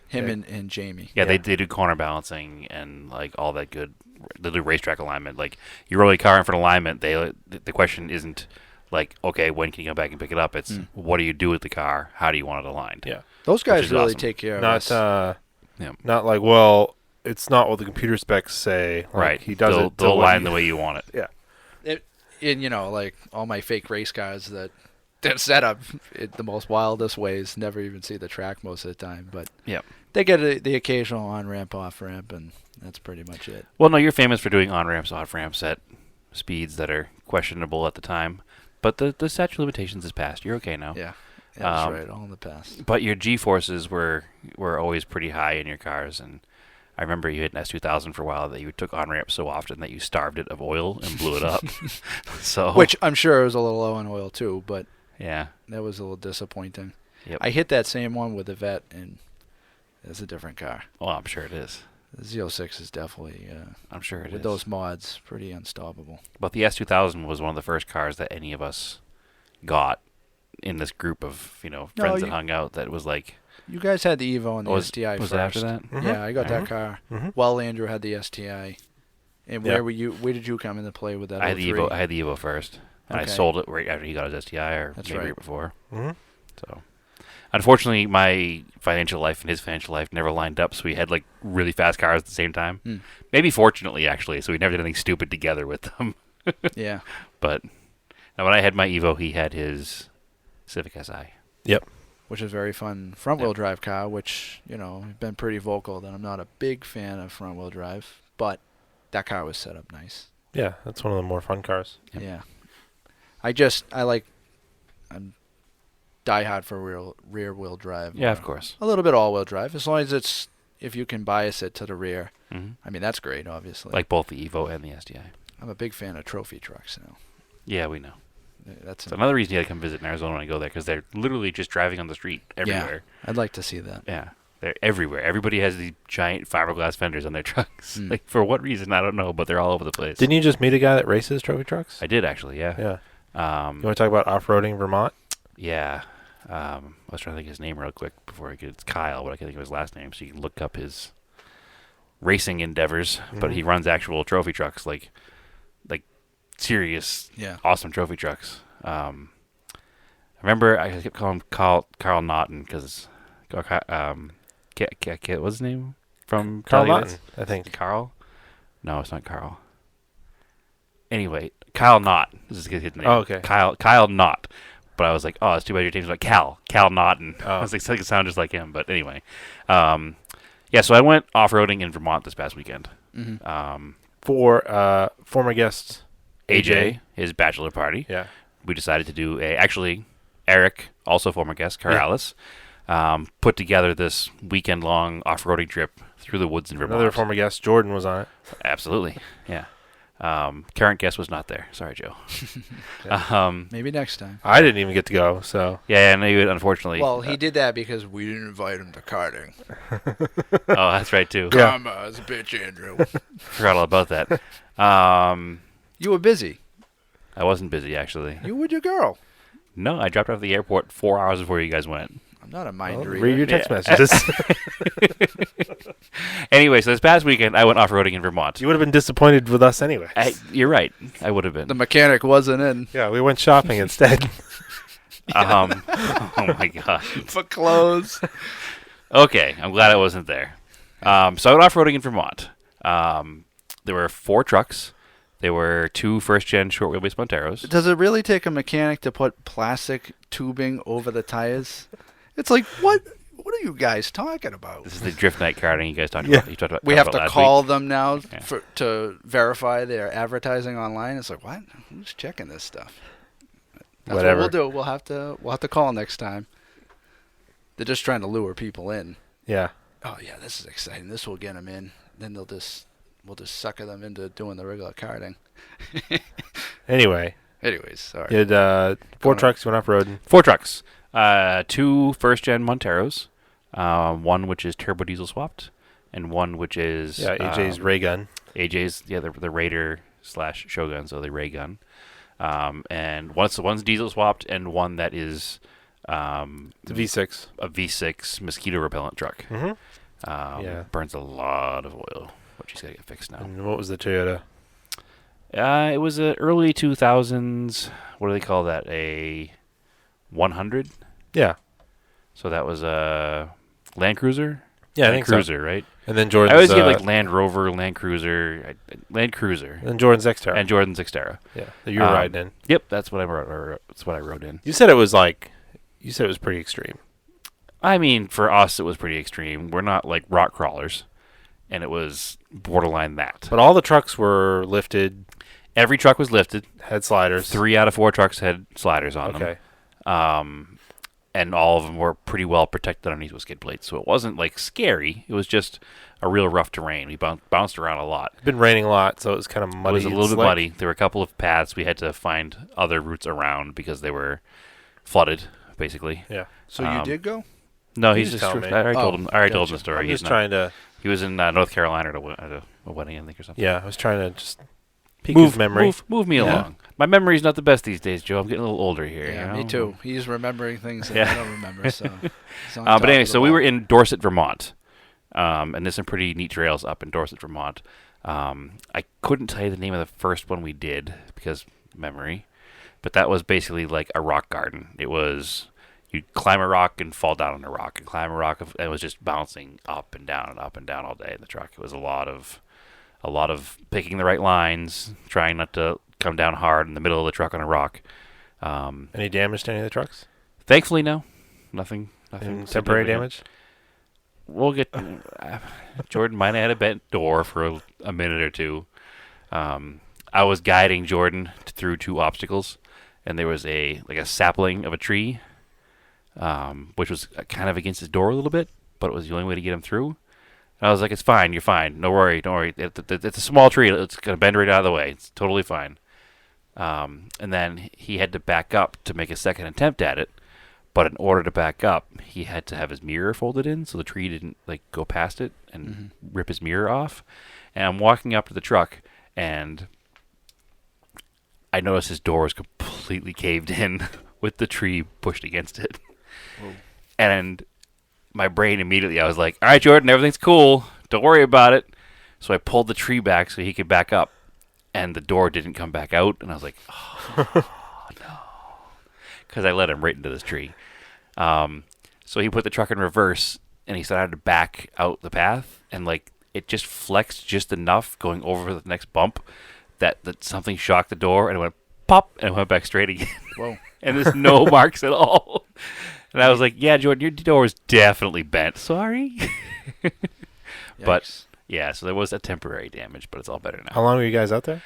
Him Yeah. and Jamie. Yeah, Yeah. they do corner balancing and like all that good. They do racetrack alignment. Like you roll your car in for an alignment, the question isn't like, okay, when can you come back and pick it up? It's what do you do with the car? How do you want it aligned? Yeah. Those guys is really awesome. take care of Not us. Yeah. not like, well, it's not what the computer specs say. Like, Right. He does it. They'll to what align you- the way you want it. Yeah. And like all my fake race cars that they're set up in the most wildest ways, never even see the track most of the time. But Yep. they get the occasional on-ramp, off-ramp, and that's pretty much it. Well, no, you're famous for doing on ramps, off ramps at speeds that are questionable at the time, but the statute of limitations is passed. You're okay now. Yeah, that's Um, right, all in the past. But your G forces were always pretty high in your cars, and I remember you hit an S2000 for a while that you took on ramps so often that you starved it of oil and blew it up. So Which I'm sure was a little low on oil too, but yeah, that was a little disappointing. Yep. I hit that same one with the Vet, and it's a different car. well, I'm sure it is. The Z06 is definitely, I'm sure it is. with those mods, pretty unstoppable. But the S2000 was one of the first cars that any of us got in this group of friends that hung out. That was like, You guys had the Evo and the STI was first. it after that? Mhm. Yeah, I got Mhm. that car. Mhm. Well, Andrew had the STI. And Yeah. where were you? Where did you come into play with that? I had the 03? Evo. I had the Evo first, and I Okay. sold it right after he got his STI, or That's maybe right. right before. Mhm. So, unfortunately, my financial life and his financial life never lined up, so we had like really fast cars at the same time. Hmm. Maybe fortunately, actually, so we never did anything stupid together with them. Yeah. But now, when I had my Evo, he had his Civic Si. Which is very fun front-wheel drive car, which, I've been pretty vocal that I'm not a big fan of front-wheel drive, but that car was set up nice. Yeah, that's one of the more fun cars. Yep. Yeah. I'm diehard for rear-wheel drive. Yeah, or of course. A little bit all-wheel drive, as long as if you can bias it to the rear. Hmm. I mean, that's great, obviously. Like both the Evo and the STI. I'm a big fan of trophy trucks now. Yeah, we know. That's It's another reason you got to come visit in Arizona when I go there, because they're literally just driving on the street everywhere. I'd like to see that. Yeah, they're everywhere. Everybody has these giant fiberglass fenders on their trucks. Mm. Like, for what reason, I don't know, but they're all over the place. Didn't you just meet a guy that races trophy trucks? I did, actually, yeah. Yeah. You Um, want to talk about off-roading Vermont? yeah. I was trying to think of his name real quick before I get it's Kyle, but I can't think of his last name, so you can look up his racing endeavors. But Mhm. he runs actual trophy trucks, like serious, Yeah. awesome trophy trucks. I remember I kept calling him Carl Naughton because what's his name from Carl Cali Naughton, I think. Carl? No, it's not Carl. Anyway, Kyle Knott. This is his name. Oh, okay. Kyle Knott. But I was like, oh, it's too bad your name's like Cal Naughton. Oh. I was like, it sounds just like him. But anyway, yeah. So I went off roading in Vermont this past weekend. Mm-hmm. For former guest AJ, his bachelor party. Yeah. We decided to do actually Eric, also former guest, Yeah. Corrales, put together this weekend-long off-roading trip through the woods in Vermont. Another former guest, Jordan, was on it. Absolutely, yeah. Current guest was not there. Sorry, Joe. Maybe next time. I didn't even get to go, so. Yeah, and he unfortunately. Well, he did that because we didn't invite him to karting. Oh, that's right too. Yeah. Come on, it's a bitch, Andrew. Forgot all about that. You were busy. I wasn't busy actually. You with your girl. No, I dropped off at the airport 4 hours before you guys went. I'm not a mind Well, reader. read your text Yeah. messages. Anyway, so this past weekend I went off-roading in Vermont. You would have been disappointed with us anyway. You're right. I would have been. The mechanic wasn't in. Yeah, we went shopping instead. Oh my god. For clothes. Okay, I'm glad I wasn't there. So I went off-roading in Vermont. There were 4 trucks. There were 2 first-gen short wheelbase Monteros. Does it really take a mechanic to put plastic tubing over the tires? It's like, what are you guys talking about? This is the drift night karting you guys talked Yeah. about. You talked about. We talked have about to last call week. them now Yeah. to verify their advertising online. It's like, what? Who's checking this stuff? That's Whatever. what we'll do. We'll have to call next time. They're just trying to lure people in. Yeah. Oh yeah, this is exciting. This will get them in. Then we'll just sucker them into doing the regular karting. Anyway, Anyways, sorry. you had 4 trucks you went off-roading. 4 trucks. 2 first-gen Monteros. One which is turbo diesel swapped, and one which is AJ's ray gun. AJ's the Raider / Shogun, so the ray gun. And one's diesel swapped, and one that is The V6. a V6 mosquito repellent truck. Mm-hmm. Burns a lot of oil, which he's got to get fixed now. And what was the Toyota? It was a early 2000s. What do they call that? A 100. Yeah. So that was a Land Cruiser. Yeah, I Land think Cruiser, so. right? And then Jordan's... I always get like Land Rover, Land Cruiser, Land Cruiser, And Jordan's Xterra. and Jordan's Xterra. Yeah, that you were riding in. Yep, that's what I wrote. That's what I wrote in. You said it was pretty extreme. I mean, for us, it was pretty extreme. We're not like rock crawlers, and it was borderline that. But all the trucks were lifted, Every truck was lifted. had sliders. 3 out of 4 trucks had sliders on them. Okay. And all of them were pretty well protected underneath with skid plates. So it wasn't like scary. It was just a real rough terrain. We bounced around a lot. It's been raining a lot, so it was kind of muddy. It was a little bit muddy. There were a couple of paths we had to find other routes around because they were flooded, basically. Yeah. So you did go? No, You he's just just. tell me. I already told him. I already told him the Gotcha. story. I'm He's just trying to... He was in North Carolina at a wedding, I think, or something. Yeah, I was trying to just peek his memory. Move me Yeah. along. My memory's not the best these days, Joe. I'm getting a little older here. Yeah, you know? me too. He's remembering things that Yeah. I don't remember. So. he's on top But anyway, of the so we ball. were in Dorset, Vermont, and there's some pretty neat trails up in Dorset, Vermont. I couldn't tell you the name of the first one we did because memory, but that was basically like a rock garden. It was you'd climb a rock and fall down on a rock and climb a rock, and it was just bouncing up and down all day in the truck. It was a lot of picking the right lines, trying not to come down hard in the middle of the truck on a rock. Any damage to any of the trucks? Thankfully, no, nothing. Temporary significant. damage? We'll get. Jordan might have had a bent door for a minute or two. I was guiding Jordan through 2 obstacles, and there was a sapling of a tree, which was kind of against his door a little bit, but it was the only way to get him through. And I was like, "It's fine. You're fine. Don't worry. It's a small tree. It's gonna bend right out of the way. It's totally fine." And then he had to back up to make a second attempt at it. But in order to back up, he had to have his mirror folded in so the tree didn't go past it and rip his mirror off. And I'm walking up to the truck, and I noticed his door was completely caved in with the tree pushed against it. Whoa. And my brain immediately, I was like, "All right, Jordan, everything's cool. Don't worry about it." So I pulled the tree back so he could back up, and the door didn't come back out. And I was like, "Oh, no." Because I let him right into this tree. So he put the truck in reverse, and he started to back out the path, and it just flexed just enough going over the next bump that something shocked the door, and it went pop, and it went back straight again. Whoa. And there's no marks at all. And I was like, "Yeah, Jordan, your door is definitely bent. Sorry." But Yikes. yeah, so there was a temporary damage, but it's all better now. How long were you guys out there?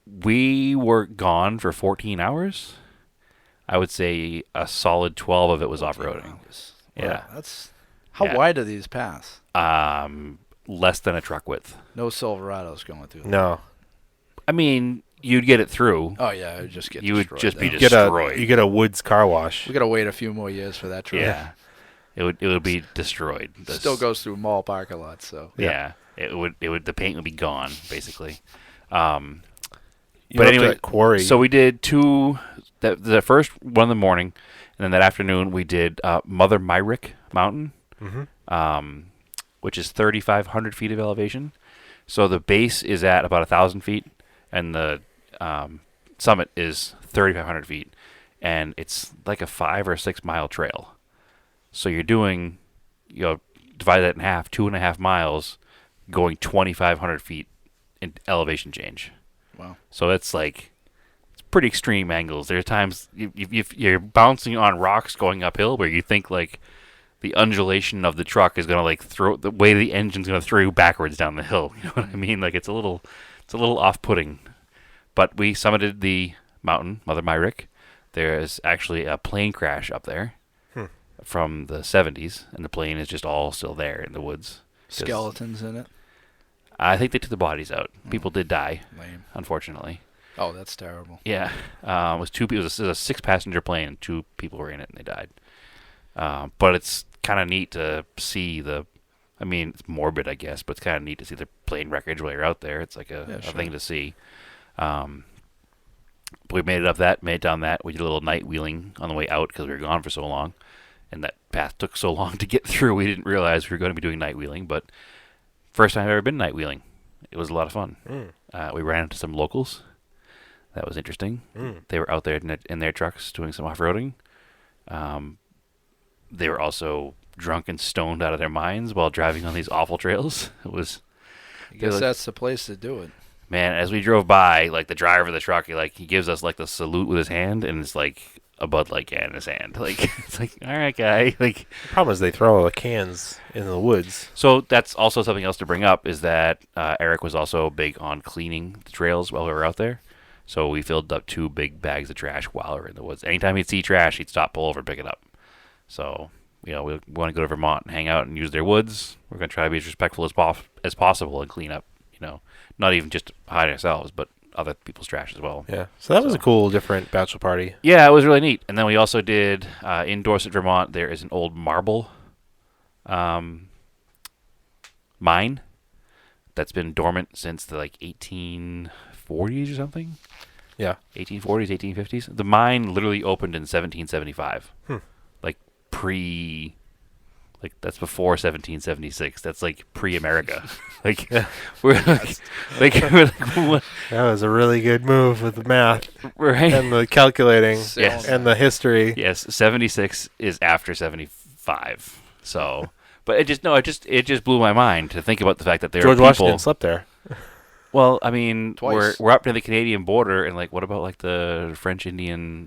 We were gone for 14 hours. I would say a solid 12 of it was 14 off-roading. hours. Yeah. Wow, that's how Yeah. wide are these paths? Less than a truck width. No Silverados going through. No. I mean, you'd get it through. Oh yeah, it would just get. You would destroyed just be then. destroyed. You get a Woods car wash. We gotta wait a few more years for that truck. Yeah. It would be destroyed. Still goes through mall parking lots, so. Yeah. It would the paint would be gone basically. You But went up to anyway, that quarry. So we did 2. The first one in the morning, and then that afternoon we did Mother Myrick Mountain, which is 3,500 feet of elevation. So the base is at about 1,000 feet, and the summit is 3,500 feet, and it's like a 5 or 6 mile trail. So you're doing, divide that in half, 2.5 miles, going 2,500 feet in elevation change. Wow. So it's pretty extreme angles. There are times you're bouncing on rocks going uphill where you think the undulation of the truck is gonna throw the way the engine's gonna throw you backwards down the hill. You know what I mean? It's a little off-putting. But we summited the mountain, Mother Myrick. There is actually a plane crash up there from the 70s, and the plane is just all still there in the woods. Skeletons in it. I think they took the bodies out. People did die, Lame. unfortunately. Oh, that's terrible. Yeah, it was two. It was a 6-passenger plane, and 2 people were in it, and they died. But it's kind of neat to see the. I mean, it's morbid, I guess, but it's kind of neat to see the plane wreckage while you're out there. It's like a thing to see. But we made it down that. We did a little night wheeling on the way out because we were gone for so long, and that path took so long to get through. We didn't realize we were going to be doing night wheeling, but first time I've ever been night wheeling. It was a lot of fun. We ran into some locals. That was interesting. They were out there in their trucks doing some off-roading. They were also drunk and stoned out of their minds while driving on these awful trails. It was. I guess that's the place to do it. Man, as we drove by, like the driver of the truck, he gives us like the salute with his hand, and it's like a Bud Light can in his hand. Like it's like, all right, guy. Like The problem is they throw all the cans in the woods. so that's also something else to bring up is that Eric was also big on cleaning the trails while we were out there. So we filled up 2 big bags of trash while we were in the woods. Anytime he'd see trash, he'd stop, pull over, and pick it up. So, we want to go to Vermont and hang out and use their woods. We're going to try to be as respectful as possible and clean up, not even just hide ourselves, but other people's trash as well. Yeah. So that was a cool, different bachelor party. Yeah, it was really neat. And then we also did, in Dorset, Vermont, there is an old marble mine that's been dormant since the 1840s or something. Yeah. 1840s, 1850s. The mine literally opened in 1775. That's before 1776. That's pre-America. We're what? That was a really good move with the math Right. and the calculating Yes. and the history. Yes, 76 is after 75. So, but it just blew my mind to think about the fact that there George are people. Washington slept there. Well, I mean, Twice. we're up near the Canadian border, and what about the French Indian?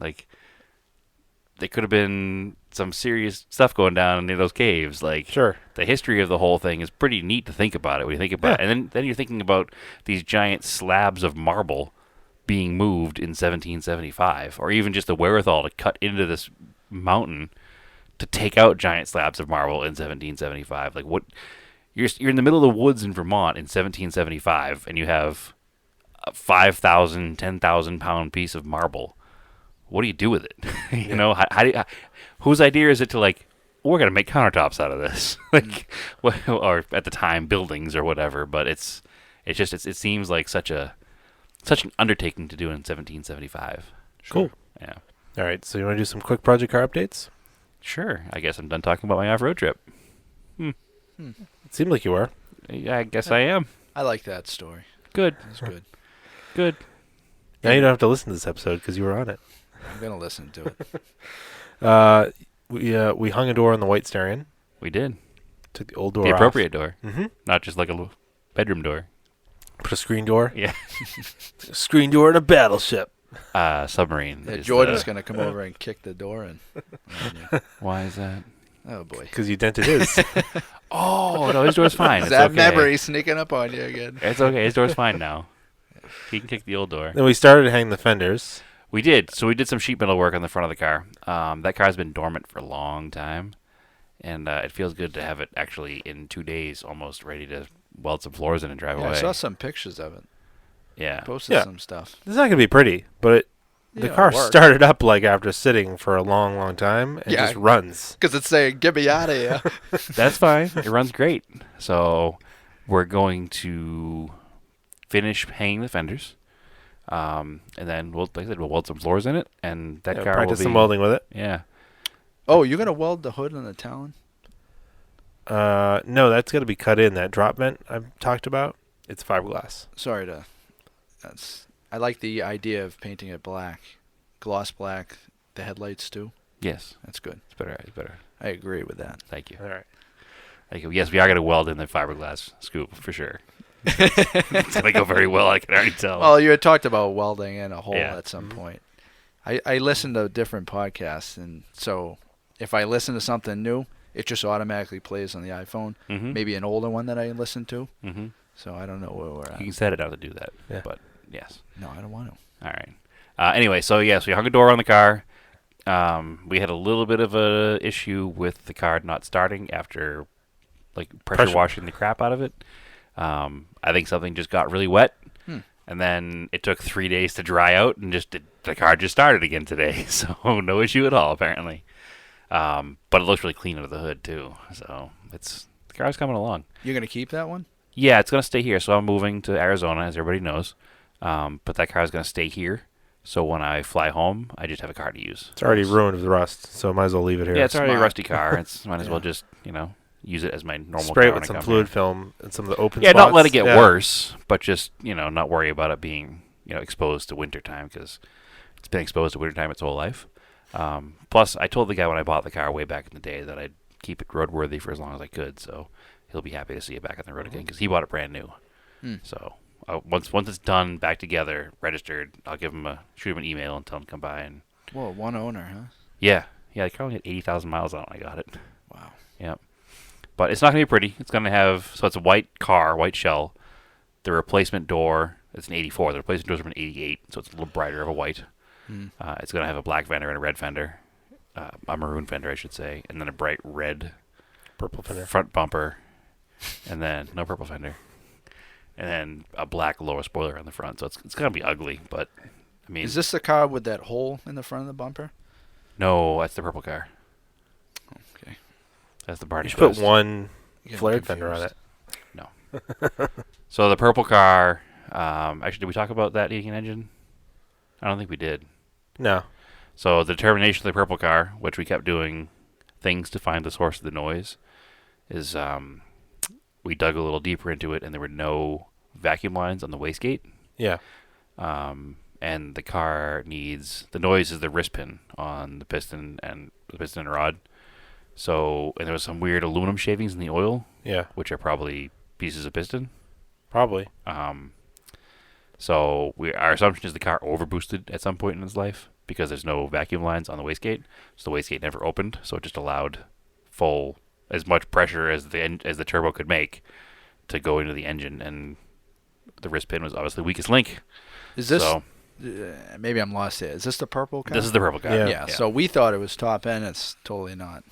There could have been some serious stuff going down in those caves. Sure. The history of the whole thing is pretty neat to think about it when you think about it. And then you're thinking about these giant slabs of marble being moved in 1775, or even just the wherewithal to cut into this mountain to take out giant slabs of marble in 1775. You're in the middle of the woods in Vermont in 1775, and you have a 5,000, 10,000 pound piece of marble. What do you do with it? Whose idea is it to we're gonna make countertops out of this, or at the time buildings or whatever? But it seems like such an undertaking to do in 1775. Cool. Yeah. All right. So you want to do some quick project car updates? Sure. I guess I'm done talking about my off-road trip. It seemed like you were. Yeah, I guess I am. I like that story. Good. It's good. Good. Now you don't have to listen to this episode because you were on it. I'm gonna listen to it. We hung a door on the White Starion. We did. Took the old door The off. appropriate door. Mm-hmm. Not just like a little bedroom door. Put a screen door. Yeah. Screen door in a battleship. Submarine. Yeah, is Jordan's gonna come over and kick the door in. Why is that? Oh boy. Because you dented his. Oh, no, his door's fine. Is It's that okay. memory sneaking up on you again? It's okay. His door's fine now. He can kick the old door. Then we started to hang the fenders. We did. So we did some sheet metal work on the front of the car. That car's been dormant for a long time. And it feels good to have it actually in 2 days almost ready to weld some floors in and drive Yeah, away. I saw some pictures of it. Yeah. Posted Yeah. some stuff. It's not going to be pretty, but the Yeah, car it'll work. started up after sitting for a long, long time and Yeah. just runs. Because it's saying, "Get me out of here." That's fine. It runs great. So we're going to finish hanging the fenders. And then we'll weld some floors in it, and that car Practice will be some welding with it. Yeah. Oh, you're gonna weld the hood on the Talon? No, that's got to be cut in. That drop vent I've talked about, it's fiberglass. Sorry to. I like the idea of painting it black, gloss black. The headlights too. Yes. That's good. It's better. It's better. I agree with that. Thank you. All right. Thank you. Yes, we are going to weld in the fiberglass scoop for sure. It's going to go very well. I can already tell. Well, you had talked about welding in a hole Yeah. at some point. I listen to different podcasts, and so if I listen to something new, it just automatically plays on the iPhone. Mm-hmm. Maybe an older one that I listened to. Mm-hmm. So I don't know where we're at. You can set it out to do that. Yeah. But yes. No, I don't want to. All right. Anyway, so yes, we hung a door on the car. We had a little bit of a issue with the car not starting after pressure washing the crap out of it. I think something just got really wet. And then it took 3 days to dry out, and the car just started again today. So no issue at all, apparently. But it looks really clean under the hood too. So the car's coming along. You're gonna keep that one? Yeah, it's gonna stay here. So I'm moving to Arizona, as everybody knows. But that car's gonna stay here. So when I fly home, I just have a car to use. It's already ruined with rust, so might as well leave it here. Yeah, it's already a Smart. rusty car. It's might as well just use it as my normal Spray car it when with I some come fluid here. film and some of the open Yeah, spots. not let it get Yeah. worse, but just not worry about it being exposed to wintertime, because it's been exposed to wintertime its whole life. Plus, I told the guy when I bought the car way back in the day that I'd keep it roadworthy for as long as I could, so he'll be happy to see it back on the road again, because he bought it brand new. So once it's done, back together, registered, I'll shoot him an email and tell him to come by. And Whoa, one owner, huh? yeah, the car only had 80,000 miles on it when I got it. Wow. Yep. But it's not going to be pretty. It's going to have, so it's a white car, white shell. The replacement door, it's an 84. The replacement door's from an 88, so it's a little brighter of a white. It's going to have a black fender and a red fender, a maroon fender, I should say, and then a bright red Purple fender. front bumper, and then no purple fender, and then a black lower spoiler on the front. So it's going to be ugly, but I mean, Is this the car with that hole in the front of the bumper? no, that's the purple car. Okay. That's the party You should put boost. one Getting flared fender on confused. it. No. So the purple car. Actually, did we talk about that heating engine? I don't think we did. No. So the determination of the purple car, which we kept doing things to find the source of the noise, is we dug a little deeper into it, and there were no vacuum lines on the wastegate. Yeah. And the car needs, the noise is the wrist pin on the piston and rod. So, and there was some weird aluminum shavings in the oil, Yeah. which are probably pieces of piston. Probably. So our assumption is the car overboosted at some point in its life because there's no vacuum lines on the wastegate. So the wastegate never opened, so it just allowed as much pressure as the turbo could make to go into the engine, and the wrist pin was obviously the weakest link. Is this? So Maybe I'm lost here. Is this the purple car? this is the purple car. Yeah. Yeah. So we thought it was top end. It's totally not.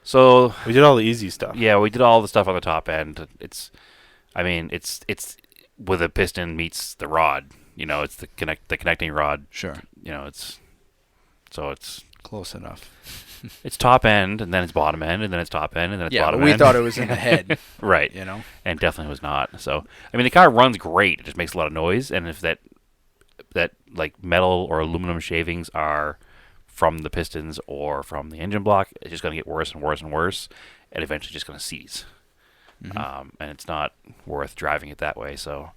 So We did all the easy stuff. yeah, we did all the stuff on the top end. It's where the piston meets the rod. It's the connecting rod. Sure. It's Close enough. it's top end, and then it's bottom end, and then it's top end, and then it's Yeah, bottom but we end. thought it was in the head. Right. And definitely was not. So, I mean, the car runs great. It just makes a lot of noise. And if that like metal or aluminum shavings are from the pistons or from the engine block, it's just going to get worse and worse and worse, and eventually just going to seize. And it's not worth driving it that way. So,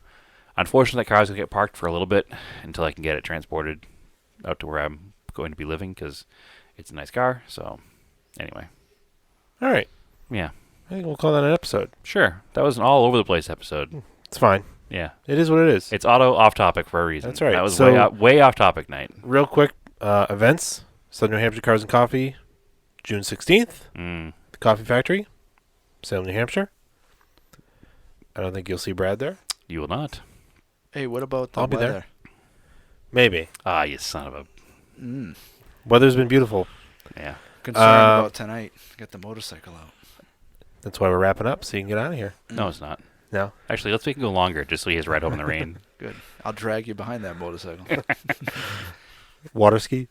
unfortunately, that car is going to get parked for a little bit until I can get it transported out to where I'm going to be living, because it's a nice car. So, anyway. All right. Yeah. I think we'll call that an episode. Sure. That was an all over the place episode. It's fine. Yeah. It is what it is. It's auto off topic for a reason. That's right. That was So- way off topic night. Real quick, events. Southern New Hampshire Cars and Coffee, June 16th. Mm. The Coffee Factory, Salem, New Hampshire. I don't think you'll see Brad there. You will not. Hey, what about the I'll be there. weather? Maybe. Ah, you son of a. Weather's been beautiful. Yeah. Concerned about tonight. Get the motorcycle out. That's why we're wrapping up, so you can get out of here. No, it's not. No. Actually, let's make it go longer, just so he has to ride home in the rain. Good. I'll drag you behind that motorcycle. Water ski.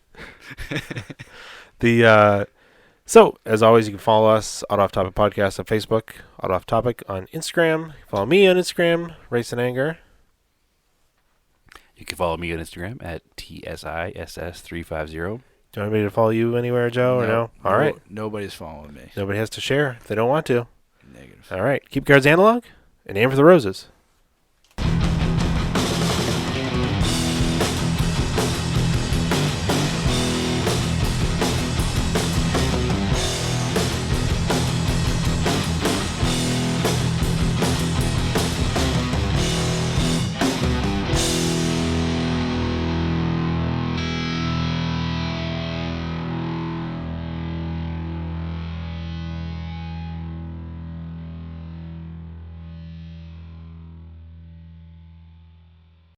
So as always, you can follow us Auto Off Topic Podcast on Facebook, Auto Off Topic on Instagram. Follow me on Instagram, Race and Anger. You can follow me on Instagram at TSISS350. Do you want anybody to follow you anywhere, Joe, or no? All right. Nobody's following me. Nobody has to share if they don't want to. Negative. All right. Keep cards analog and aim for the roses.